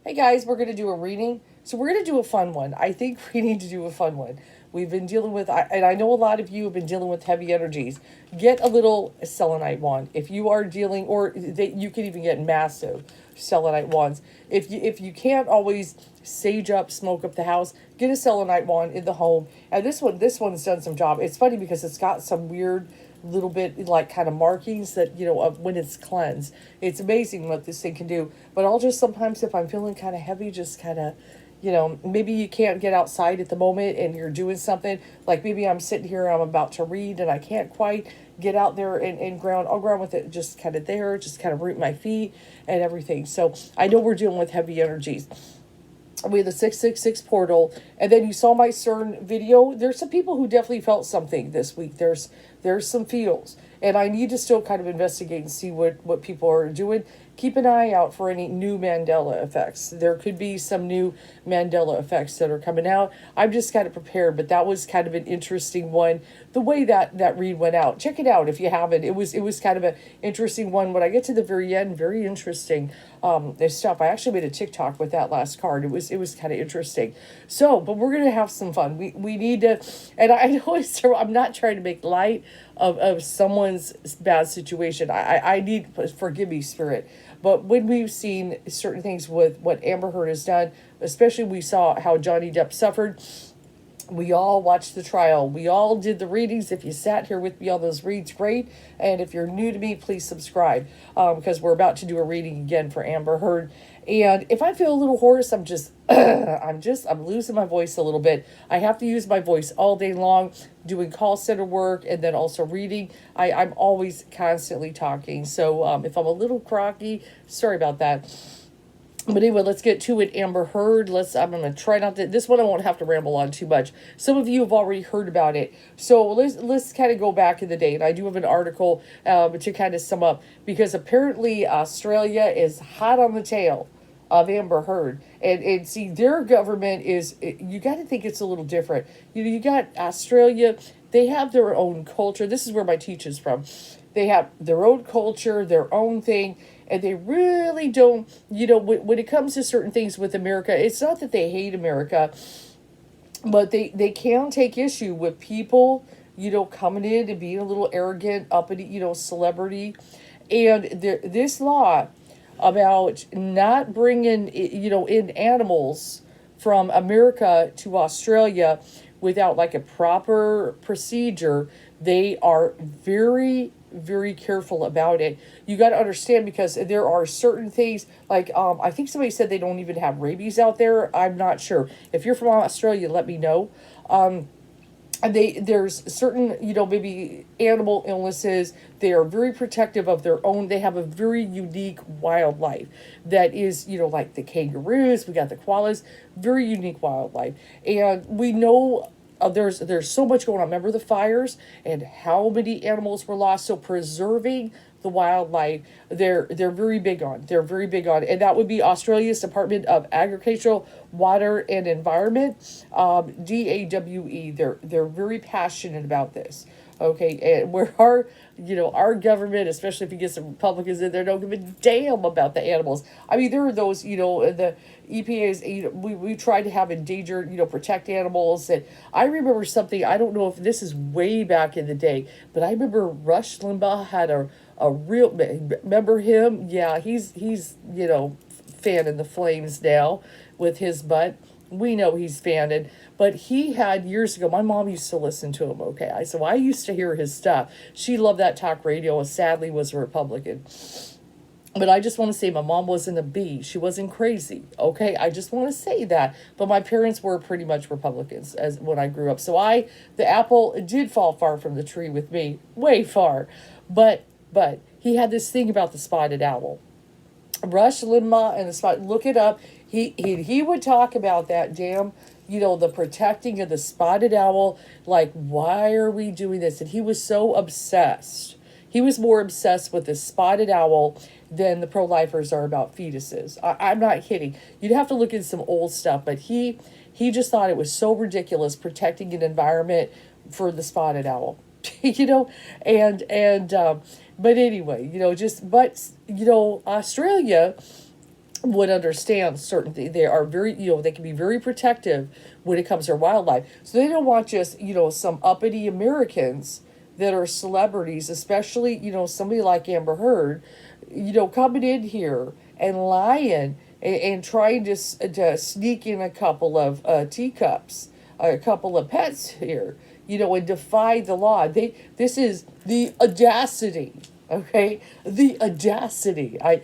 Hey guys, we're going to do a reading. So we're going to do a fun one. I think we need to do a fun one. We've been dealing with, and I know a lot of you have been dealing with heavy energies. Get a little selenite wand. If you are dealing, you can even get massive selenite wands. If you can't always sage up, smoke up the house, get a selenite wand in the home. And this one's done some job. It's funny because it's got some weird little bit like kind of markings that of when it's cleansed. It's amazing what this thing can do. But I'll just sometimes, if I'm feeling kind of heavy, just kind of maybe you can't get outside at the moment and you're doing something, like maybe I'm sitting here, I'm about to read and I can't quite get out there and ground. I'll ground with it just kind of there, just kind of root my feet and everything. So I know we're dealing with heavy energies. We had the 666 portal, and then you saw my CERN video. There's some people who definitely felt something this week. There's some feels, and I need to still kind of investigate and see what people are doing. Keep an eye out for any new Mandela effects. There could be some new Mandela effects that are coming out. I'm just kind of prepared, but that was kind of an interesting one. The way that read went out. Check it out if you haven't. It was kind of an interesting one. When I get to the very end, very interesting stuff. I actually made a TikTok with that last card. It was kind of interesting. So, but we're gonna have some fun. We need to, and I know I'm not trying to make light of someone's bad situation. I need, forgive me, spirit. But when we've seen certain things with what Amber Heard has done, especially we saw how Johnny Depp suffered. We all watched the trial. We all did the readings. If you sat here with me on those reads, great. And if you're new to me, please subscribe, because we're about to do a reading again for Amber Heard. And if I feel a little hoarse, I'm losing my voice a little bit. I have to use my voice all day long, doing call center work and then also reading. I'm always constantly talking. So if I'm a little croaky, sorry about that. But anyway, let's get to it. Amber Heard. I'm going to try not to. This one I won't have to ramble on too much. Some of you have already heard about it. So let's kind of go back in the day. And I do have an article to kind of sum up. Because apparently Australia is hot on the tail of Amber Heard. And see, their government is, you got to think it's a little different. You got Australia. They have their own culture. This is where my teacher's from. They have their own culture, their own thing. And they really don't, when it comes to certain things with America, it's not that they hate America, but they can take issue with people, coming in and being a little arrogant, uppity, celebrity. And this law about not bringing, in animals from America to Australia without like a proper procedure, they are very, very careful about it. You got to understand, because there are certain things like I think somebody said they don't even have rabies out there. I'm not sure. If you're from Australia, let me know. And there's certain, maybe animal illnesses. They are very protective of their own. They have a very unique wildlife that is, like the kangaroos. We got the koalas. Very unique wildlife, and we know. There's so much going on. Remember the fires and how many animals were lost. So preserving the wildlife, they're very big on. They're very big on, and that would be Australia's Department of Agricultural, Water and Environment, DAWE. They're very passionate about this. Okay, and where our government, especially if you get some Republicans in there, don't give a damn about the animals. I mean, there are those, the EPA's, we try to have endangered, protect animals. And I remember something, I don't know if this is way back in the day, but I remember Rush Limbaugh had a real, remember him? Yeah, he's fanning the flames now with his butt. We know he's fanning, but he had years ago, my mom used to listen to him, okay? So I used to hear his stuff. She loved that talk radio and sadly was a Republican. But I just want to say my mom wasn't a bee. She wasn't crazy, okay? I just want to say that. But my parents were pretty much Republicans as when I grew up. So the apple did fall far from the tree with me, way far. But he had this thing about the spotted owl. Rush Limbaugh and the spot. Look it up. He would talk about that damn, the protecting of the spotted owl. Like, why are we doing this? And he was so obsessed. He was more obsessed with the spotted owl than the pro-lifers are about fetuses. I'm not kidding. You'd have to look at some old stuff, but he just thought it was so ridiculous protecting an environment for the spotted owl. And but anyway, Australia, would understand certain things. They are very, they can be very protective when it comes to wildlife. So they don't want just, some uppity Americans that are celebrities, especially, somebody like Amber Heard, coming in here and lying and trying to sneak in a couple of teacups, a couple of pets here, and defy the law. This is the audacity. Okay, the audacity. And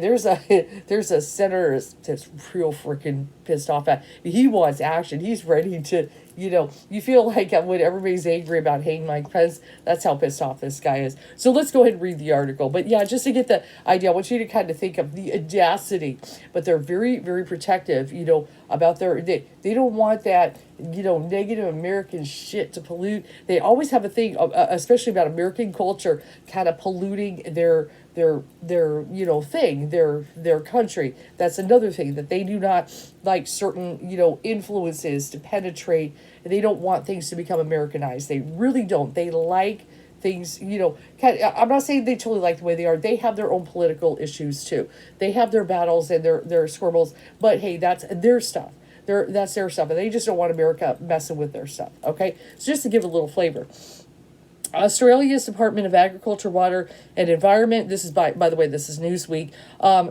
there's a senator that's real freaking pissed off at. He wants action. He's ready to, you feel like when everybody's angry about hating Mike Pence, that's how pissed off this guy is. So let's go ahead and read the article. But yeah, just to get the idea, I want you to kind of think of the audacity. But they're very, very protective, about they don't want that, negative American shit to pollute. They always have a thing, especially about American culture, kind of polluting their thing, their country. That's another thing, that they do not like certain, influences to penetrate. They don't want things to become Americanized. They really don't. They like things, I'm not saying they totally like the way they are. They have their own political issues too. They have their battles and their squabbles, but hey, that's their stuff. That's their stuff, and they just don't want America messing with their stuff, okay? So just to give a little flavor. Australia's Department of Agriculture, Water and Environment, this is by the way, this is Newsweek,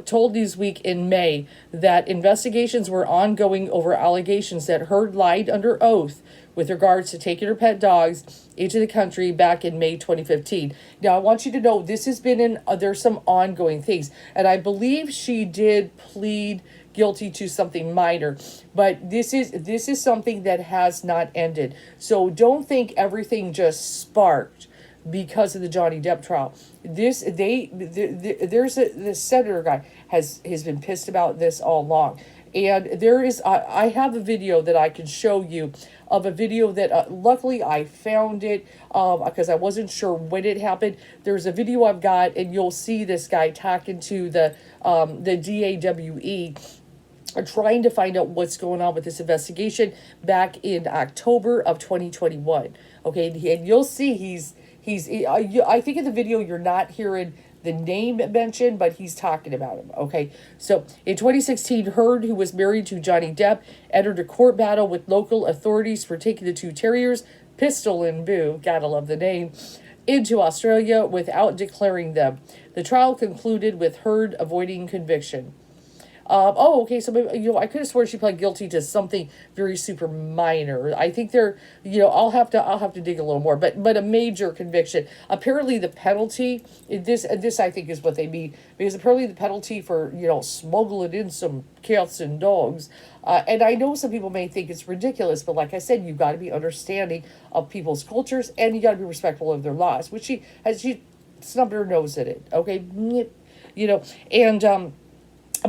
told Newsweek in May that investigations were ongoing over allegations that Heard lied under oath with regards to taking her pet dogs into the country back in May 2015. Now, I want you to know this has been there's some ongoing things, and I believe she did plead guilty to something minor, but this is something that has not ended. So don't think everything just sparked because of the Johnny Depp trial. This senator guy has been pissed about this all along. And there is, I have a video that I can show you of a video that luckily I found it because I wasn't sure when it happened. There's a video I've got, and you'll see this guy talking to the DAWE, trying to find out what's going on with this investigation back in October of 2021. Okay, and you'll see I think in the video you're not hearing the name mentioned, but he's talking about him. Okay, so in 2016, Heard, who was married to Johnny Depp, entered a court battle with local authorities for taking the two terriers, Pistol and Boo, gotta love the name, into Australia without declaring them. The trial concluded with Heard avoiding conviction. Okay, so maybe, I could have sworn she pled guilty to something very super minor. I think I'll have to dig a little more, but a major conviction. Apparently the penalty, this I think is what they mean, because apparently the penalty for, smuggling in some cats and dogs, and I know some people may think it's ridiculous, but like I said, you've got to be understanding of people's cultures, and you got to be respectful of their laws, which she snubbed her nose at it, okay, and,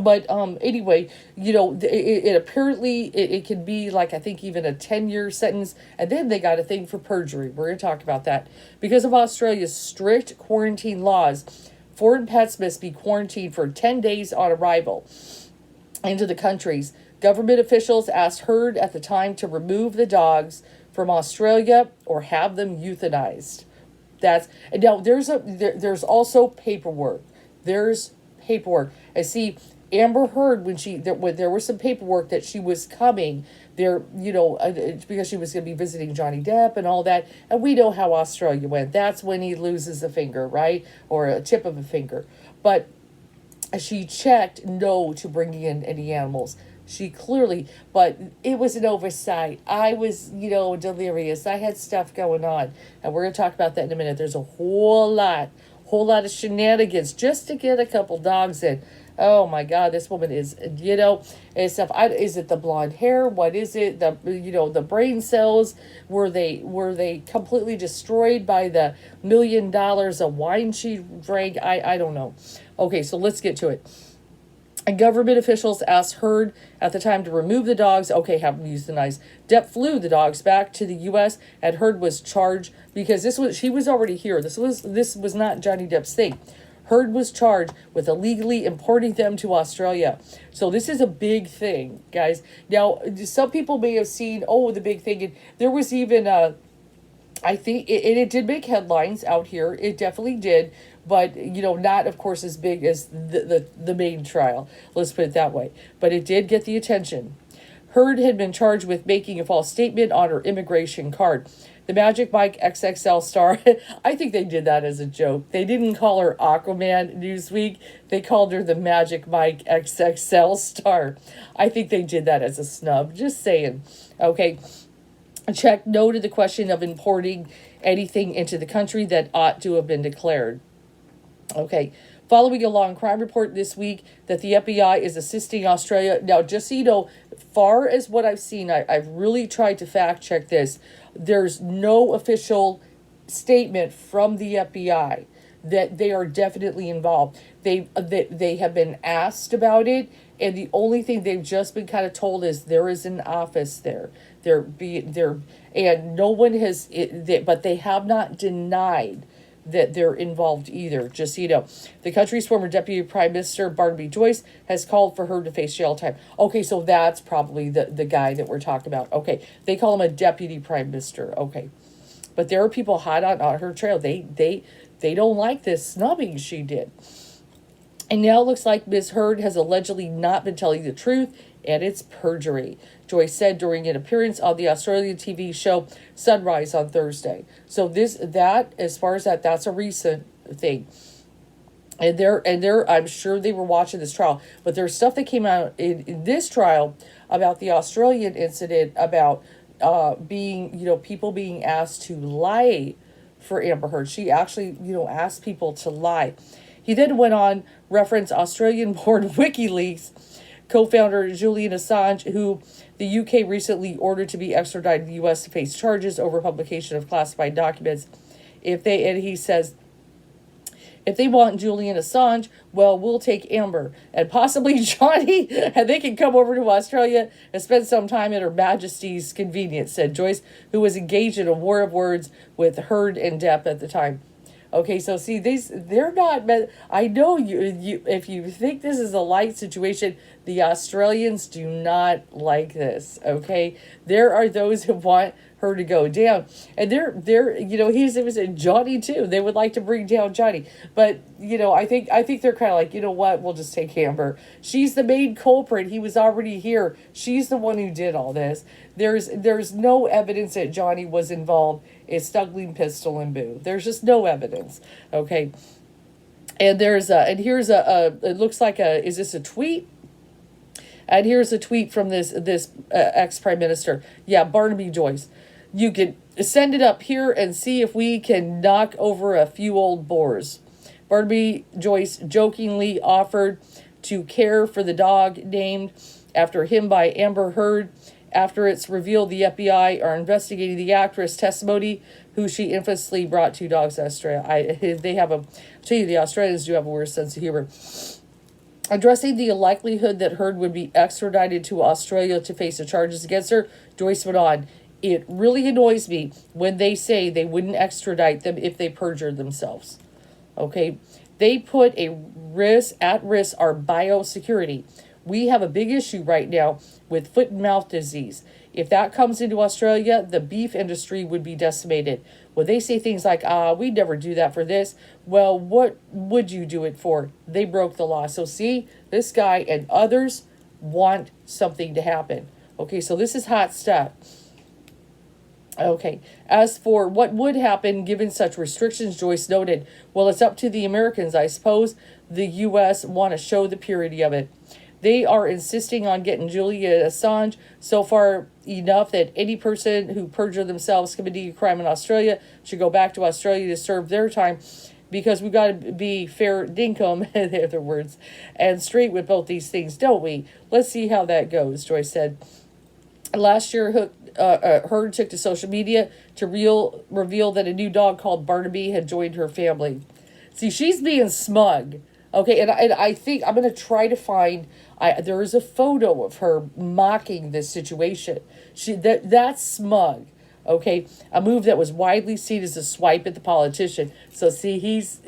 but anyway, it apparently it can be like, I think, even a 10-year sentence, and then they got a thing for perjury. We're going to talk about that. Because of Australia's strict quarantine laws, foreign pets must be quarantined for 10 days on arrival into the countries. Government officials asked Heard at the time to remove the dogs from Australia or have them euthanized. Now there's also paperwork. There's paperwork. I see Amber Heard, when there was some paperwork that she was coming there, because she was going to be visiting Johnny Depp and all that. And we know how Australia went. That's when he loses a finger, right? Or a tip of a finger. But she checked no to bringing in any animals. She clearly, but it was an oversight. I was, delirious. I had stuff going on. And we're going to talk about that in a minute. There's a whole lot of shenanigans just to get a couple dogs in. Oh my God, this woman is, and stuff. Is it the blonde hair? What is it? The brain cells, were they completely destroyed by the $1 million of wine she drank? I don't know. Okay, so let's get to it. And government officials asked Heard at the time to remove the dogs. Okay, have them euthanized. Depp flew the dogs back to the U.S. and Heard was charged because she was already here. This was not Johnny Depp's thing. Heard was charged with illegally importing them to Australia. So this is a big thing, guys. Now, some people may have seen, the big thing. And there was even I think it did make headlines out here. It definitely did, but not of course as big as the main trial. Let's put it that way. But it did get the attention. Heard had been charged with making a false statement on her immigration card. The Magic Mike XXL star, I think they did that as a joke. They didn't call her Aquaman Newsweek. They called her the Magic Mike XXL star. I think they did that as a snub. Just saying. Okay. Check no to the question of importing anything into the country that ought to have been declared. Okay. Following a long crime report this week that the FBI is assisting Australia. Now, just so you know, far as what I've seen, I've really tried to fact check this. There's no official statement from the FBI that they are definitely involved. They have been asked about it, and the only thing they've just been kind of told is there is an office there. And no one has, but they have not denied that they're involved either, just so you know. The country's former Deputy Prime Minister, Barnaby Joyce, has called for her to face jail time. Okay, so that's probably the guy that we're talking about. Okay, they call him a Deputy Prime Minister. Okay. But there are people hot on her trail. They don't like this snubbing she did. And now it looks like Ms. Heard has allegedly not been telling the truth, and it's perjury, Joyce said during an appearance on the Australian TV show Sunrise on Thursday. So as far as that's a recent thing. And I'm sure they were watching this trial, but there's stuff that came out in this trial about the Australian incident about people being asked to lie for Amber Heard. She actually, asked people to lie. He then went on reference Australian-born WikiLeaks co-founder Julian Assange, who the UK recently ordered to be extradited to the US to face charges over publication of classified documents. He says, if they want Julian Assange, well, we'll take Amber and possibly Johnny, and they can come over to Australia and spend some time at Her Majesty's convenience, said Joyce, who was engaged in a war of words with Heard and Depp at the time. Okay, so see, they're not, I know you, if you think this is a light situation, the Australians do not like this, okay? There are those who want her to go down. And it was Johnny too. They would like to bring down Johnny. But, I think they're kind of like, you know what, we'll just take Amber. She's the main culprit. He was already here. She's the one who did all this. There's no evidence that Johnny was involved. It's snuggling pistol and boo. There's just no evidence. Okay. And here's it looks like is this a tweet? And here's a tweet from this ex-prime minister. Yeah, Barnaby Joyce. You can send it up here and see if we can knock over a few old boars. Barnaby Joyce jokingly offered to care for the dog named after him by Amber Heard after it's revealed the FBI are investigating the actress' testimony, who she infamously brought two dogs to Australia. The Australians do have a weird sense of humor. Addressing the likelihood that Heard would be extradited to Australia to face the charges against her, Joyce went on, it really annoys me when they say they wouldn't extradite them if they perjured themselves. Okay? They put at risk our biosecurity. We have a big issue right now with foot and mouth disease. If that comes into Australia, the beef industry would be decimated. When they say things like, we'd never do that for this, well, what would you do it for? They broke the law. So see, this guy and others want something to happen. Okay, so this is hot stuff. Okay, as for what would happen given such restrictions, Joyce noted, well, it's up to the Americans, I suppose. The U.S. want to show the purity of it. They are insisting on getting Julian Assange so far enough that any person who perjured themselves committing a crime in Australia should go back to Australia to serve their time, because we've got to be fair dinkum, in other words, and straight with both these things, don't we? Let's see how that goes, Joyce said. Last year, Heard took to social media to reveal that a new dog called Barnaby had joined her family. See, she's being smug. Okay, and I think I'm going to try to find, there is a photo of her mocking this situation. That's smug, okay? A move that was widely seen as a swipe at the politician. So see, he's,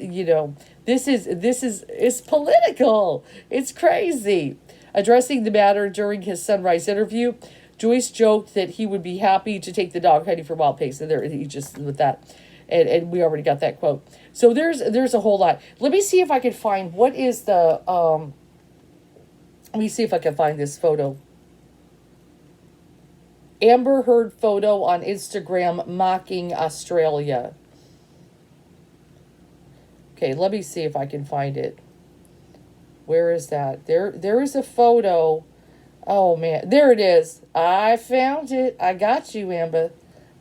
this is political. It's crazy. Addressing the matter during his Sunrise interview, Joyce joked that he would be happy to take the dog hunting for wild pigs. And there he just with that. and we already got that quote. So there's a whole lot. Let me see if I can find what is the let me see if I can find this photo. Amber Heard photo on Instagram mocking Australia. Okay, let me see if I can find it. Where is that? There is a photo. Oh man, there it is. I found it. I got you, Amber.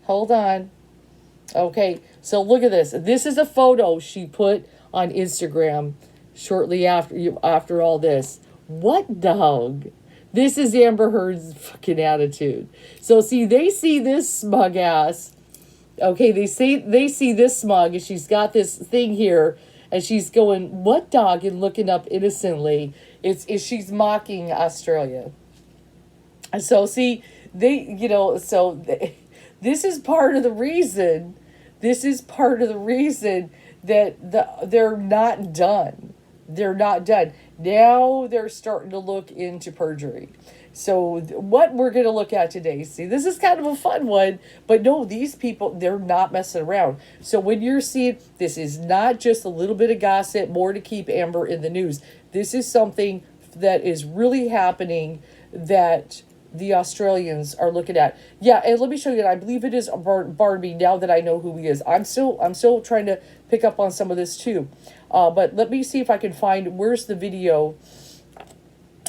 Hold on. Okay, so look at this. This is a photo she put on Instagram shortly after all this. What dog? This is Amber Heard's fucking attitude. So see, they see this smug ass. Okay, they see this smug, and she's got this thing here, and she's going, "What dog?" and looking up innocently. She's mocking Australia. And so see, this is part of the reason. This is part of the reason that they're not done. They're not done. Now they're starting to look into perjury. So what we're going to look at today, see, this is kind of a fun one, but no, these people, they're not messing around. So when you're seeing, this is not just a little bit of gossip, more to keep Amber in the news. This is something that is really happening that the Australians are looking at. Yeah, and let me show you, and I believe it is Barnaby now that I know who he is. I'm still trying to pick up on some of this too. But let me see if I can find, where's the video?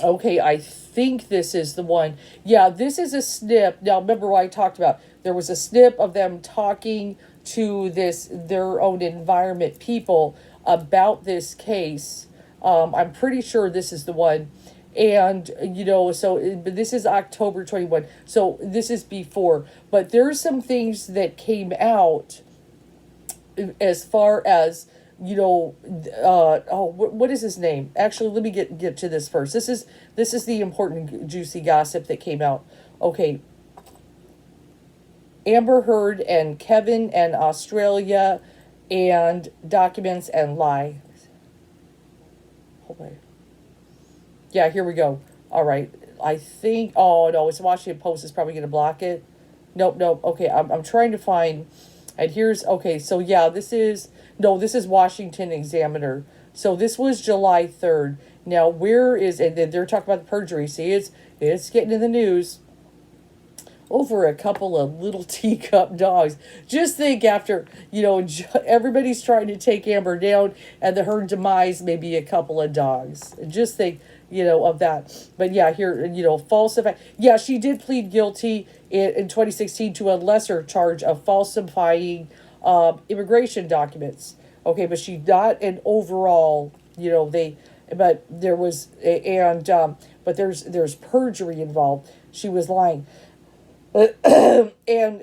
Okay, I think this is the one. Yeah, this is a snip. Now, remember what I talked about. There was a snip of them talking to their own environment people about this case. I'm pretty sure this is the one. And, but this is October 21. So this is before. But there's some things that came out as far as, what is his name? Actually, let me get to this first. This is the important juicy gossip that came out. Okay. Amber Heard and Kevin and Australia and documents and lies. Hold on. Yeah, here we go. All right. I think, oh no, it's Washington Post is probably going to block it. Nope. Okay, I'm trying to find, and here's, okay, so yeah, this is Washington Examiner. So this was July 3rd. Now, where is, and they're talking about the perjury. See, it's getting in the news over a couple of little teacup dogs. Just think after, everybody's trying to take Amber down and her demise may be a couple of dogs. Just think, of that. But yeah, here, falsify. Yeah, she did plead guilty in 2016 to a lesser charge of falsifying immigration documents. Okay, but she got an overall, but there was, but there's perjury involved. She was lying. And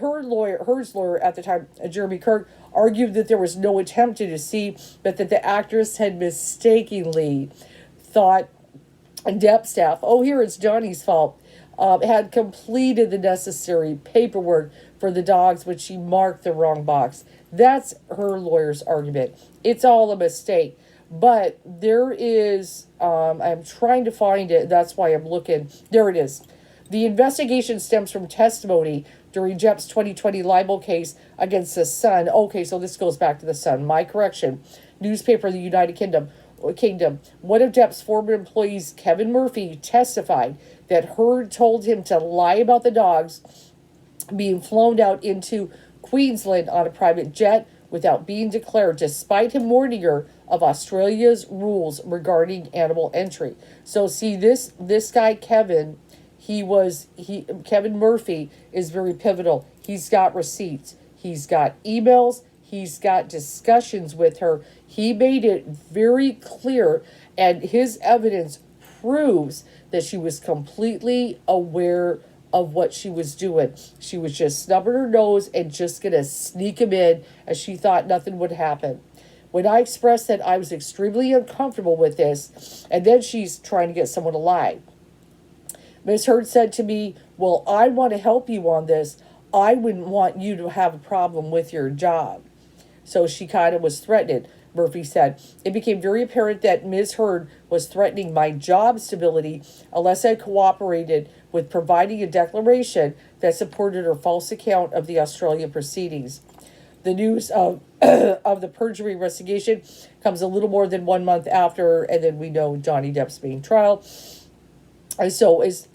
Heard's lawyer at the time, Jeremy Kirk, argued that there was no attempt to deceive, but that the actress had mistakenly thought Depp staff, oh, here it's Johnny's fault, had completed the necessary paperwork for the dogs, but she marked the wrong box. That's her lawyer's argument. It's all a mistake. But there is, I'm trying to find it. That's why I'm looking. There it is. The investigation stems from testimony during Depp's 2020 libel case against the Sun. Okay, so this goes back to the Sun. My correction. Newspaper of the United Kingdom. One of Depp's former employees, Kevin Murphy, testified that Heard told him to lie about the dogs being flown out into Queensland on a private jet without being declared, despite him warning her of Australia's rules regarding animal entry. So see, this guy, Kevin, Kevin Murphy is very pivotal. He's got receipts. He's got emails. He's got discussions with her. He made it very clear, and his evidence proves that she was completely aware of what she was doing. She was just snubbing her nose and just going to sneak him in, as she thought nothing would happen. When I expressed that I was extremely uncomfortable with this, and then she's trying to get someone to lie. Ms. Heard said to me, well, I want to help you on this. I wouldn't want you to have a problem with your job. So she kind of was threatened, Murphy said. It became very apparent that Ms. Heard was threatening my job stability unless I cooperated with providing a declaration that supported her false account of the Australian proceedings. The news of of the perjury investigation comes a little more than 1 month after, and then we know Johnny Depp's being trial. And so it's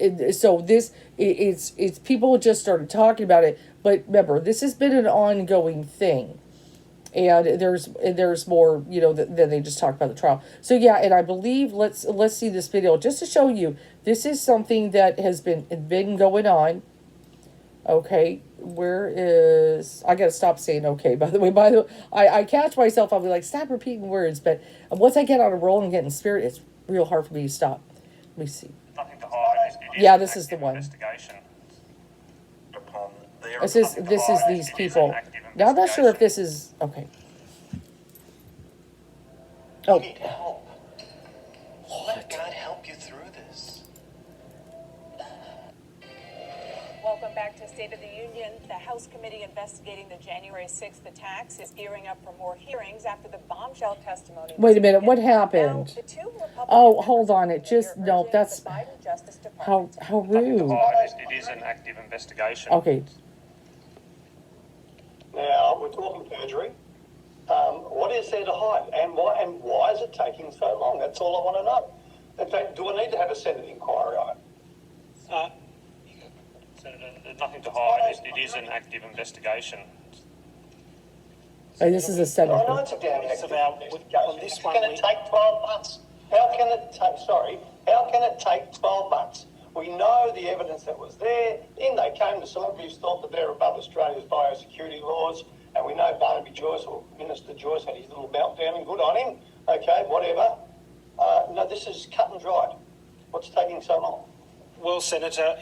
people just started talking about it, but remember, this has been an ongoing thing, and there's more, than they just talk about the trial. So yeah, and I believe let's see this video just to show you this is something that has been going on. Okay, where is, I gotta stop saying okay, by the way. I catch myself, I'll be like, stop repeating words, but once I get on a roll and get in spirit, it's real hard for me to stop. Let me see. Nothing to hide. Yeah, this is the one. This is these people. Now I'm not sure if this is okay. Oh. You need help. Let God help you through this. Welcome back to State of the Union. The House committee investigating the January 6th attacks is gearing up for more hearings after the bombshell testimony. Wait a minute, what happened? Oh, hold on, it just, no, that's, how rude. It is an active investigation. Okay. Now, we're talking perjury. What is there to hide? And why is it taking so long? That's all I want to know. In fact, do I need to have a Senate inquiry on it? Senator, there's nothing to hide. It is an active investigation. And this is a senator. I know it's a damn active investigation. It's going to take 12 months. How can it take 12 months? We know the evidence that was there. Then they came to some obvious thought that they're above Australia's biosecurity laws. And we know Barnaby Joyce, or Minister Joyce, had his little meltdown, and good on him. Okay, whatever. No, this is cut and dried. What's taking so long? Well, Senator,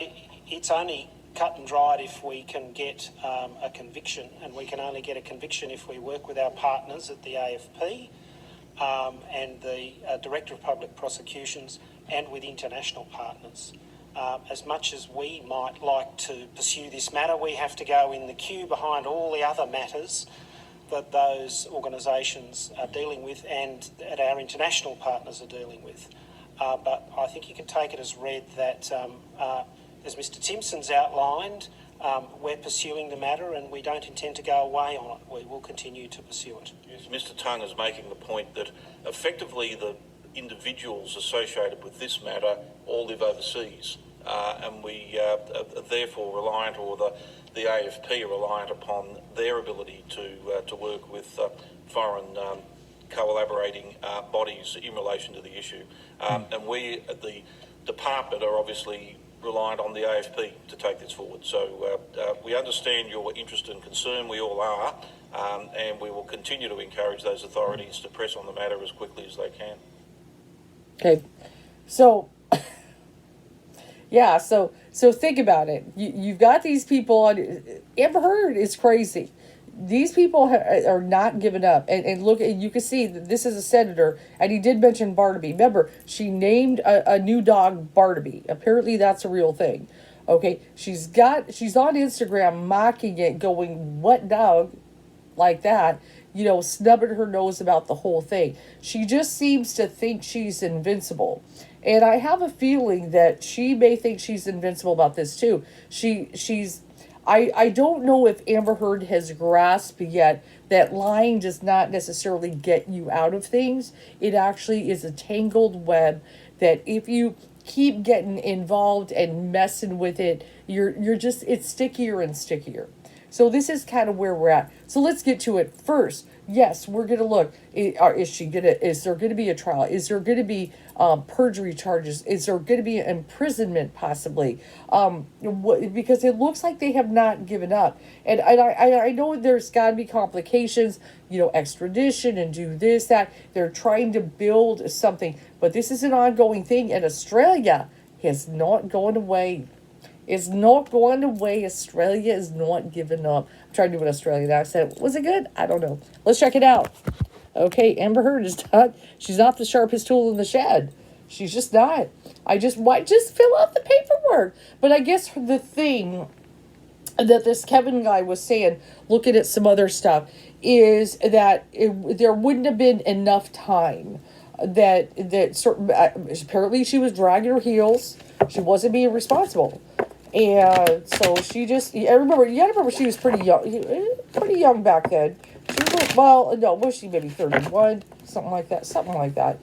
it's only cut and dried if we can get a conviction, and we can only get a conviction if we work with our partners at the AFP and the Director of Public Prosecutions and with international partners. As much as we might like to pursue this matter, we have to go in the queue behind all the other matters that those organisations are dealing with and that our international partners are dealing with. But I think you can take it as read that, as Mr Timpson's outlined, we're pursuing the matter and we don't intend to go away on it. We will continue to pursue it. Yes, Mr Tongue is making the point that effectively the individuals associated with this matter all live overseas. And we are therefore reliant, or the AFP are reliant upon their ability to work with foreign collaborating bodies in relation to the issue. And we at the department are obviously reliant on the AFP to take this forward. So we understand your interest and concern, we all are, and we will continue to encourage those authorities to press on the matter as quickly as they can. Okay, so yeah, so think about it. You've got these people on. Amber Heard is crazy. These people are not giving up. And look, you can see that this is a senator, and he did mention Barnaby. Remember, she named a new dog Barnaby. Apparently, that's a real thing. Okay, she's on Instagram mocking it, going, "What dog?" like that. Snubbing her nose about the whole thing. She just seems to think she's invincible. And I have a feeling that she may think she's invincible about this too. I don't know if Amber Heard has grasped yet that lying does not necessarily get you out of things. It actually is a tangled web that if you keep getting involved and messing with it, it's stickier and stickier. So this is kind of where we're at. So let's get to it first. Yes, we're going to look. Is there going to be a trial? Is there going to be perjury charges? Is there going to be imprisonment possibly? Because it looks like they have not given up. And I know there's got to be complications, extradition and do this, that. They're trying to build something. But this is an ongoing thing. And Australia has not gone away. It's not going away. Australia is not giving up. I'm trying to do an Australian accent. Was it good? I don't know. Let's check it out. Okay, Amber Heard is not. She's not the sharpest tool in the shed. She's just not. Just fill out the paperwork. But I guess the thing that this Kevin guy was saying, looking at some other stuff, is that there wouldn't have been enough time. Apparently she was dragging her heels. She wasn't being responsible. And so she just, I remember, you gotta remember she was pretty young back then. She was, well, no, was she maybe 31, something like that.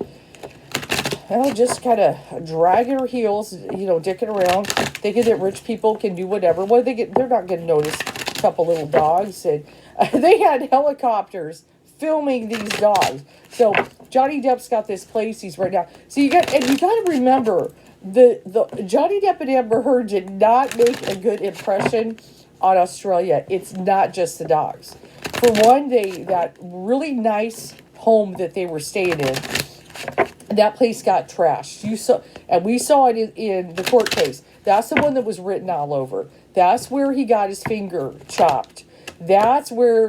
And just kind of dragging her heels, dicking around, thinking that rich people can do whatever. What do they get? They're not going to notice a couple little dogs. And they had helicopters filming these dogs. So Johnny Depp's got this place he's right now. So you got to remember the Johnny Depp and Amber Heard did not make a good impression on Australia. It's not just the dogs. For one, that really nice home that they were staying in, that place got trashed. We saw it in the court case. That's the one that was written all over. That's where he got his finger chopped. That's where,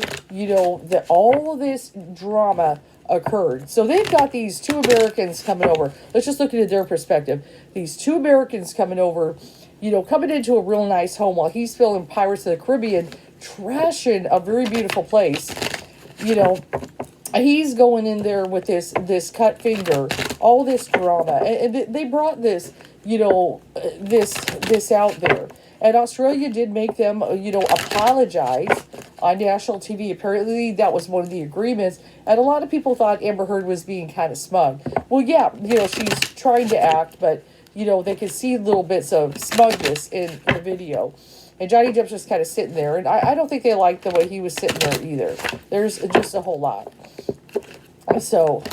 all of this drama occurred. So they've got these two Americans coming over. Let's just look at their perspective. These two Americans coming over, coming into a real nice home while he's filming Pirates of the Caribbean, trashing a very beautiful place. He's going in there with this cut finger, all this drama, and they brought this, this out there. And Australia did make them, apologize on national TV. Apparently, that was one of the agreements. And a lot of people thought Amber Heard was being kind of smug. Well, yeah, she's trying to act, but, they can see little bits of smugness in the video. And Johnny Depp's just kind of sitting there. And I don't think they liked the way he was sitting there either. There's just a whole lot. So,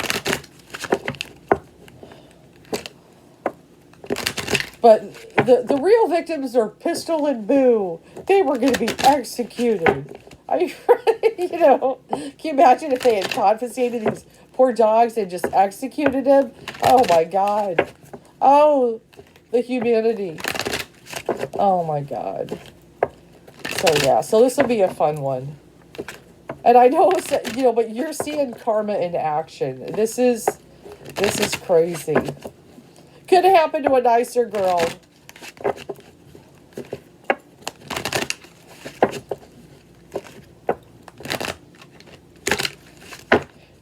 but the real victims are Pistol and Boo. They were going to be executed. I mean, can you imagine if they had confiscated these poor dogs and just executed them? Oh my God. Oh, the humanity. Oh my God. So yeah, so this will be a fun one. And I know it's, but you're seeing karma in action. This is crazy. Could have happened to a nicer girl.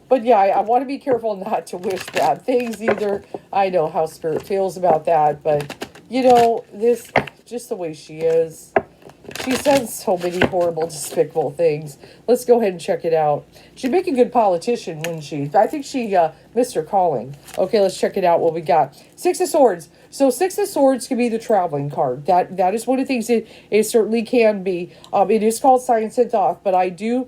But yeah, I want to be careful not to wish bad things either. I know how Spirit feels about that, but this, just the way she is. She said so many horrible, despicable things. Let's go ahead and check it out. She'd make a good politician, wouldn't she? I think she missed her calling. Okay, let's check it out, what we got. Six of Swords. So Six of Swords can be the traveling card. That is one of the things it certainly can be. It is called Science and Thought, but I do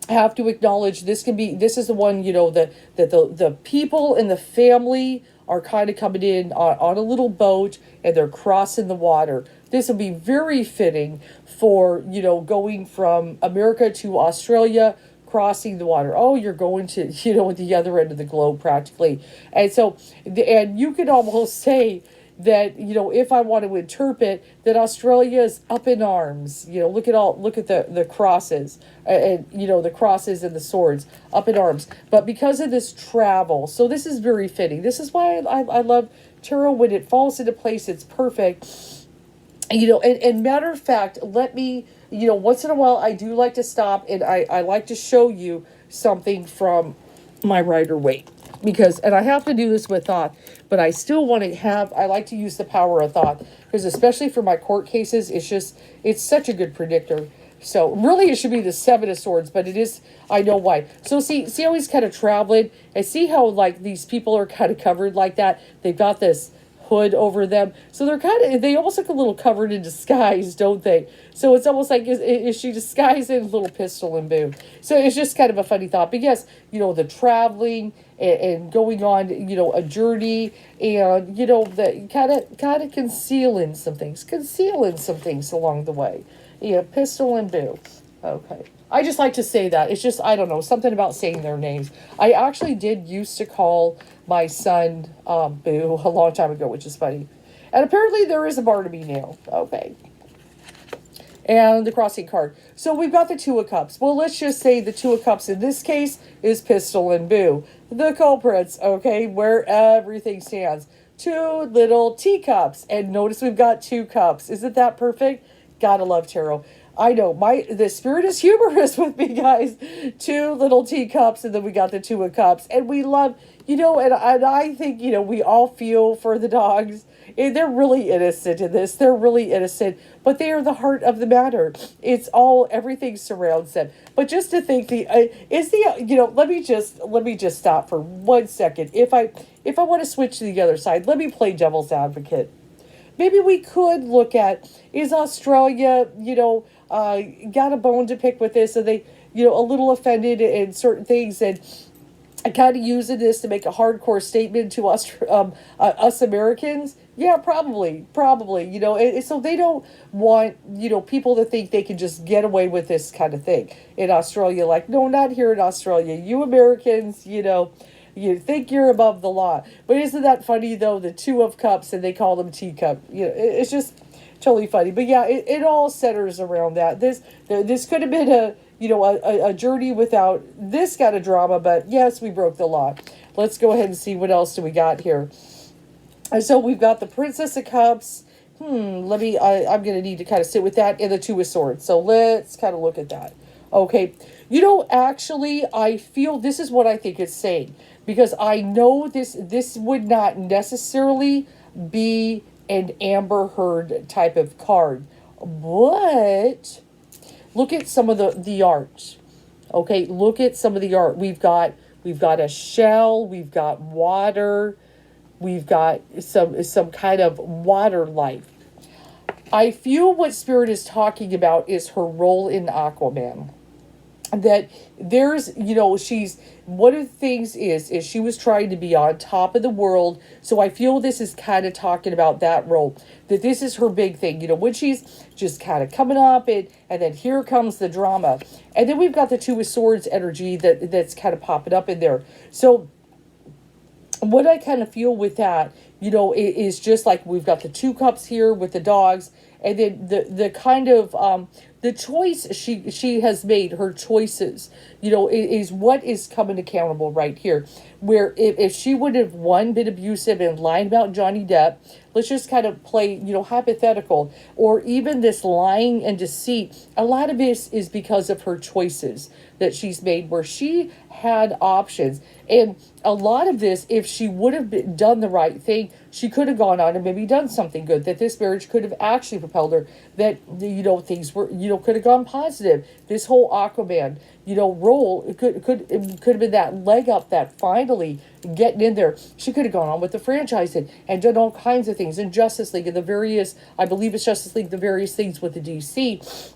have to acknowledge this is the one, that the people in the family are kind of coming in on a little boat and they're crossing the water. This will be very fitting for, going from America to Australia, crossing the water. Oh, you're going to, the other end of the globe practically. And so, and you could almost say that, if I want to interpret that Australia is up in arms, look at the crosses and, the crosses and the swords up in arms. But because of this travel, so this is very fitting. This is why I love tarot. When it falls into place, it's perfect. And matter of fact, let me, once in a while, I do like to stop and I like to show you something from my Rider-Waite. And I have to do this with thought, but I still want to I like to use the power of thought, because especially for my court cases, it's such a good predictor. So really it should be the Seven of Swords, but it is, I know why. So see how he's kind of traveling, and see how like these people are kind of covered like that. They've got this hood over them, so they almost look a little covered in disguise, don't they? So it's almost like, is she disguised in a little Pistol and Boo? So it's just kind of a funny thought. But yes, the traveling and going on, a journey, and the kind of concealing some things along the way. Yeah, Pistol and Boo. Okay. I just like to say that. It's just, I don't know, something about saying their names. I actually did used to call my son Boo a long time ago, which is funny. And apparently there is a Barnaby now. Okay. And the crossing card. So we've got the Two of Cups. Well, let's just say the Two of Cups in this case is Pistol and Boo. The culprits, okay, where everything stands. Two little teacups. And notice we've got two cups. Isn't that perfect? Gotta love tarot. I know, the spirit is humorous with me, guys. Two little teacups, and then we got the Two of Cups. And we love, and I think, we all feel for the dogs they're really innocent in this. They're really innocent, but they are the heart of the matter. It's all, everything surrounds them. But just to think, let me just stop for 1 second. If I want to switch to the other side, let me play devil's advocate. Maybe we could look at, is Australia, got a bone to pick with this? Are they, a little offended in certain things, and kind of using this to make a hardcore statement to us Americans? Yeah, probably. And so they don't want, people to think they can just get away with this kind of thing in Australia. Like, no, not here in Australia. You Americans, you think you're above the law. But isn't that funny, though? The two of cups, and they call them teacup. It's just totally funny. But yeah, it all centers around that. This could have been a journey without this kind of drama, but yes, we broke the law. Let's go ahead and see what else do we got here. And so we've got the Princess of Cups. I'm going to need to kind of sit with that, and the Two of Swords. So let's kind of look at that. Okay. Actually, I feel this is what I think it's saying, because I know this would not necessarily be an Amber Heard type of card, but look at some of the art. Okay, look at some of the art. We've got a shell, we've got water, we've got some kind of water life. I feel what Spirit is talking about is her role in Aquaman. That there's, she's, one of the things is she was trying to be on top of the world. So I feel this is kind of talking about that role, that this is her big thing, when she's just kind of coming up, and then here comes the drama. And then we've got the Two of Swords energy that's kind of popping up in there. So what I kind of feel with that, is just like we've got the two cups here with the dogs, and then the kind of, the choice she has made, her choices, is what is coming accountable right here. Where if she would have, one, been abusive and lying about Johnny Depp, let's just kind of play, hypothetical, or even this lying and deceit, a lot of this is because of her choices that she's made, where she had options. And a lot of this, if she would have done the right thing, she could have gone on and maybe done something good, that this marriage could have actually propelled her, that, things were, could have gone positive. This whole Aquaman, role, it could have been that leg up, that finally getting in there. She could have gone on with the franchise and done all kinds of things in Justice League and the various, I believe it's Justice League, the various things with the DC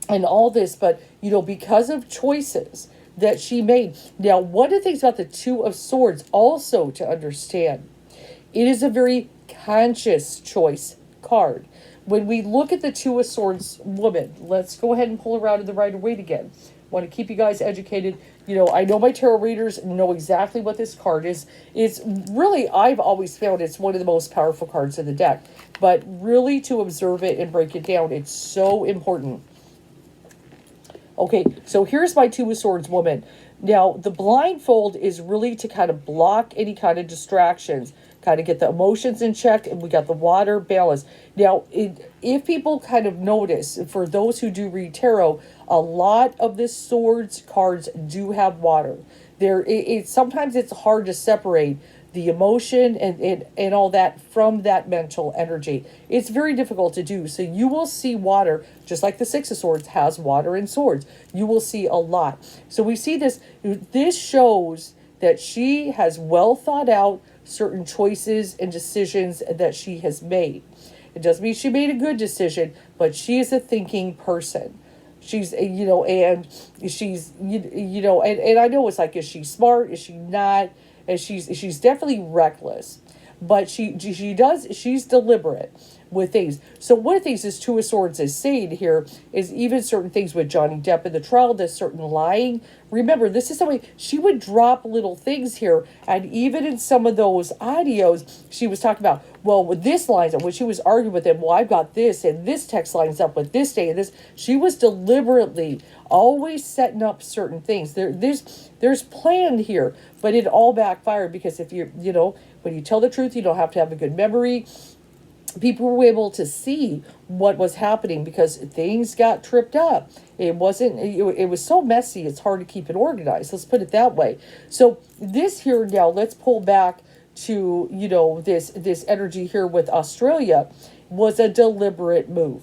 and all this. But, because of choices that she made. Now, one of the things about the Two of Swords also to understand, it is a very conscious choice card. When we look at the Two of Swords woman, let's go ahead and pull her out of the Rider-Waite again. Want to keep you guys educated. I know my tarot readers know exactly what this card is. It's really, I've always found it's one of the most powerful cards in the deck. But really, to observe it and break it down, it's so important. Okay, so here's my Two of Swords woman. Now, the blindfold is really to kind of block any kind of distractions, kind of get the emotions in check, and we got the water balance. Now, if people kind of notice, for those who do read tarot, a lot of the swords cards do have water. Sometimes it's hard to separate the emotion and all that from that mental energy. It's very difficult to do. So you will see water, just like the Six of Swords has water in swords. You will see a lot. So we see this. This shows that she has well thought out certain choices and decisions that she has made. It doesn't mean she made a good decision, but she is a thinking person. She's, and she's, and I know it's like, is she smart? Is she not? And she's definitely reckless, but she's deliberate with things. So one of the things this Two of Swords is saying here is even certain things with Johnny Depp in the trial, there's certain lying. Remember, this is somebody, she would drop little things here, and even in some of those audios, she was talking about, well, with this lines up, when she was arguing with him, well, I've got this, and this text lines up with this day, and this. She was deliberately always setting up certain things. There's plan here, but it all backfired, because if when you tell the truth, you don't have to have a good memory. People were able to see what was happening because things got tripped up. It was so messy, it's hard to keep it organized. Let's put it that way. So this here now, let's pull back to, this energy here with Australia was a deliberate move.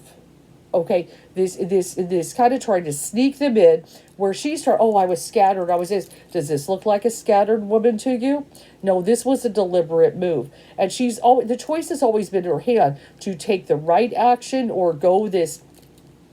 Okay, this kind of trying to sneak them in where she's trying, oh, I was scattered, I was this. Does this look like a scattered woman to you? No, this was a deliberate move. And she's always, the choice has always been in her hand to take the right action or go this,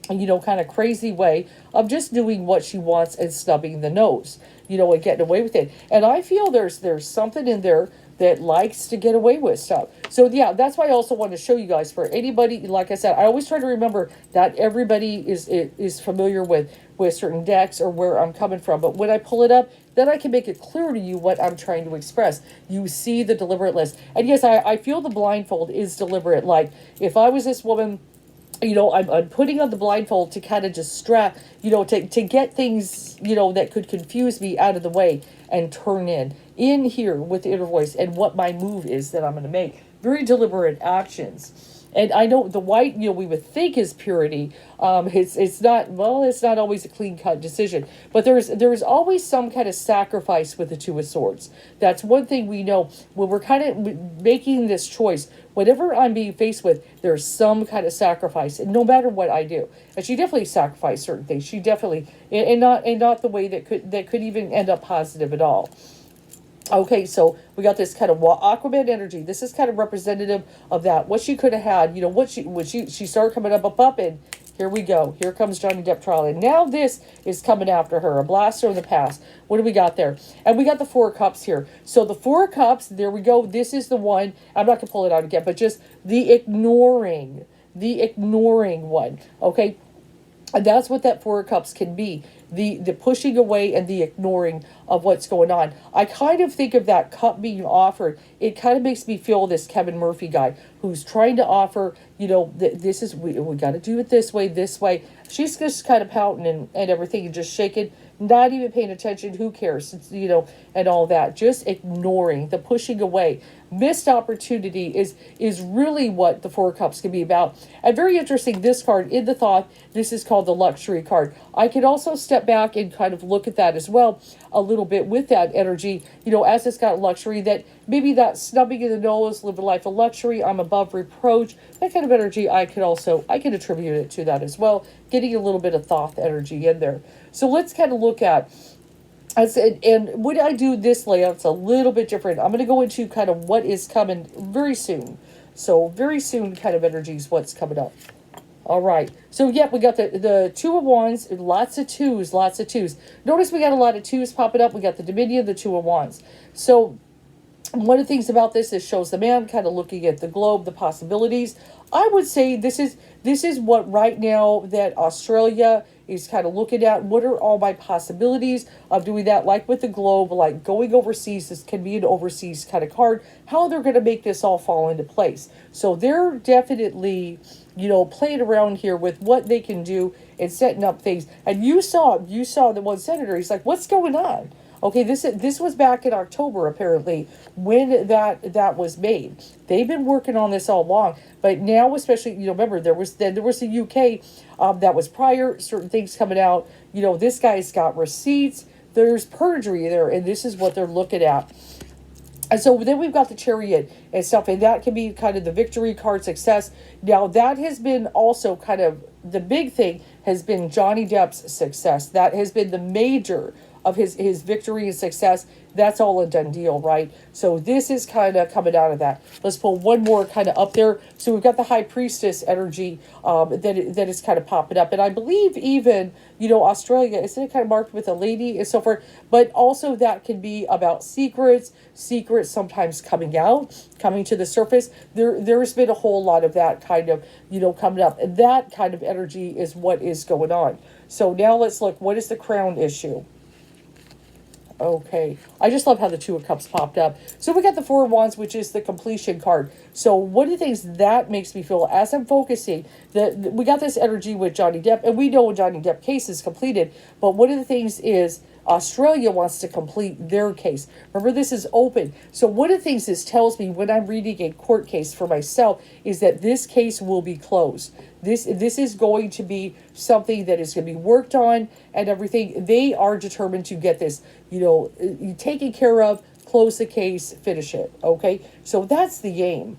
kind of crazy way of just doing what she wants and snubbing the nose, and getting away with it. And I feel there's something in there that likes to get away with stuff. So yeah, that's why I also want to show you guys, for anybody, like I said, I always try to remember that everybody is familiar with certain decks or where I'm coming from. But when I pull it up, then I can make it clear to you what I'm trying to express. You see the deliberate list. And yes, I feel the blindfold is deliberate. Like, if I was this woman, I'm putting on the blindfold to kind of distract, to get things, that could confuse me out of the way and turn in here with the inner voice and what my move is that I'm going to make. Very deliberate actions. And I know the white, we would think is purity. It's not always a clean cut decision, but there's always some kind of sacrifice with the Two of Swords. That's one thing we know when we're kind of making this choice. Whatever I'm being faced with, there's some kind of sacrifice, and no matter what I do. And she definitely sacrificed certain things. She definitely, and not the way that could even end up positive at all. Okay, so we got this kind of Aquaman energy. This is kind of representative of that. What she could have had, when she started coming up, and here we go. Here comes Johnny Depp trial. And now this is coming after her. A blaster in the past. What do we got there? And we got the Four of Cups here. So the Four of Cups, there we go. This is the one. I'm not going to pull it out again, but just the ignoring one. Okay? And that's what that Four of Cups can be. The pushing away and the ignoring of what's going on. I kind of think of that cup being offered. It kind of makes me feel this Kevin Murphy guy who's trying to offer, this is, we got to do it this way. She's just kind of pouting and everything and just shaking, not even paying attention. Who cares? It's, and all that. Just ignoring, the pushing away. Missed opportunity is really what the Four of Cups can be about. And very interesting, this card in the thought, this is called the luxury card. I could also step back and kind of look at that as well a little bit with that energy, as it's got luxury, that maybe that snubbing in the nose, live a life of luxury, I'm above reproach, that kind of energy. I can attribute it to that as well, getting a little bit of Thoth energy in there. So let's kind of look at, and when I do this layout, it's a little bit different. I'm going to go into kind of what is coming very soon. So very soon kind of energy is what's coming up. All right. So, yeah, we got the Two of Wands, lots of twos. Notice we got a lot of twos popping up. We got the Dominion, the Two of Wands. So, one of the things about this shows the man kind of looking at the globe, the possibilities. I would say this is what right now that Australia is kind of looking at. What are all my possibilities of doing that? Like with the globe, like going overseas, this can be an overseas kind of card. How they're going to make this all fall into place. So they're definitely, playing around here with what they can do and setting up things. And you saw the one senator, he's like, what's going on? Okay, this was back in October, apparently, when that was made. They've been working on this all along, but now, especially, remember, there was the UK, that was prior, certain things coming out. This guy's got receipts, there's perjury there, and this is what they're looking at. And so then we've got the Chariot and stuff, and that can be kind of the victory card, success. Now, that has been also kind of, the big thing has been Johnny Depp's success. That has been the major of his victory and success. That's all a done deal, right? So this is kind of coming out of that. Let's pull one more kind of up there. So we've got the High Priestess energy that is kind of popping up. And I believe even, Australia, isn't it kind of marked with a lady and so forth? But also that can be about secrets sometimes coming out, coming to the surface. There's been a whole lot of that kind of, coming up. And that kind of energy is what is going on. So now let's look, what is the crown issue? Okay, I just love how the Two of Cups popped up. So we got the Four of Wands, which is the completion card. So one of the things that makes me feel, as I'm focusing, that we got this energy with Johnny Depp, and we know Johnny Depp case is completed, but one of the things is Australia wants to complete their case. Remember, this is open. So one of the things this tells me when I'm reading a court case for myself is that this case will be closed. This is going to be something that is going to be worked on and everything. They are determined to get this, taken care of close the case, finish it. Okay, so that's the aim.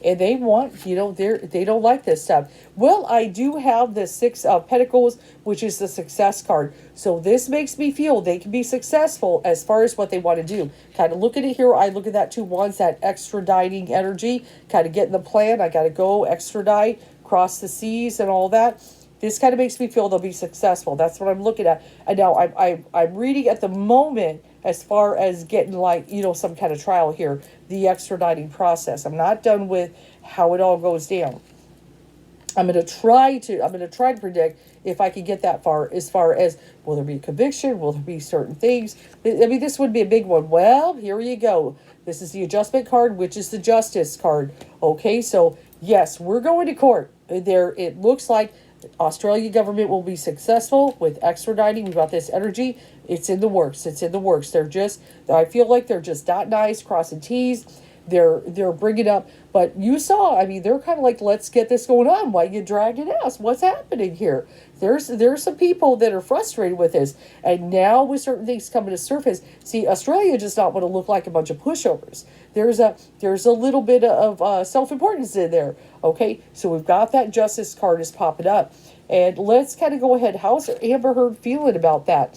And they want, they don't like this stuff. Well, I do have the Six of Pentacles, which is the success card. So this makes me feel they can be successful as far as what they want to do. Kind of look at it here. I look at that Two Wands, that extraditing energy. Kind of getting the plan. I got to go extradite, cross the seas and all that. This kind of makes me feel they'll be successful. That's what I'm looking at. And now I'm reading at the moment as far as getting some kind of trial here, the extraditing process. I'm not done with how it all goes down. I'm going to try to predict if I can get that far as will there be a conviction? Will there be certain things? I mean, this would be a big one. Well, here you go. This is the adjustment card, which is the justice card. Okay, so yes, we're going to court. There, it looks like Australia government will be successful with extraditing. We've got this energy. It's in the works. It's in the works. I feel like they're just dotting I's, crossing T's. They're bringing up, but you saw, I mean, they're kind of like, let's get this going on. Why you dragging ass? What's happening here? There's some people that are frustrated with this. And now with certain things coming to surface, see, Australia does not want to look like a bunch of pushovers. There's a little bit of self-importance in there. Okay, so we've got that justice card is popping up. And let's kind of go ahead. How's Amber Heard feeling about that?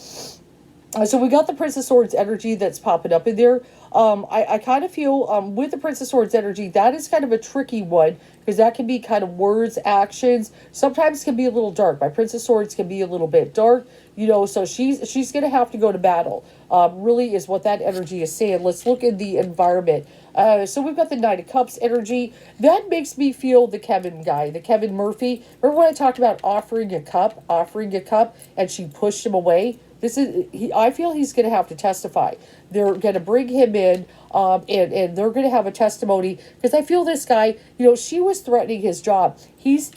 So we got the Prince of Swords energy that's popping up in there. I kind of feel with the Prince of Swords energy, that is kind of a tricky one because that can be kind of words, actions. Sometimes can be a little dark. My Prince of Swords can be a little bit dark, so she's going to have to go to battle. Really is what that energy is saying. Let's look at the environment. So we've got the Knight of Cups energy. That makes me feel the Kevin guy, the Kevin Murphy. Remember when I talked about offering a cup, and she pushed him away? I feel he's going to have to testify. They're going to bring him in, and they're going to have a testimony because I feel this guy, she was threatening his job. He's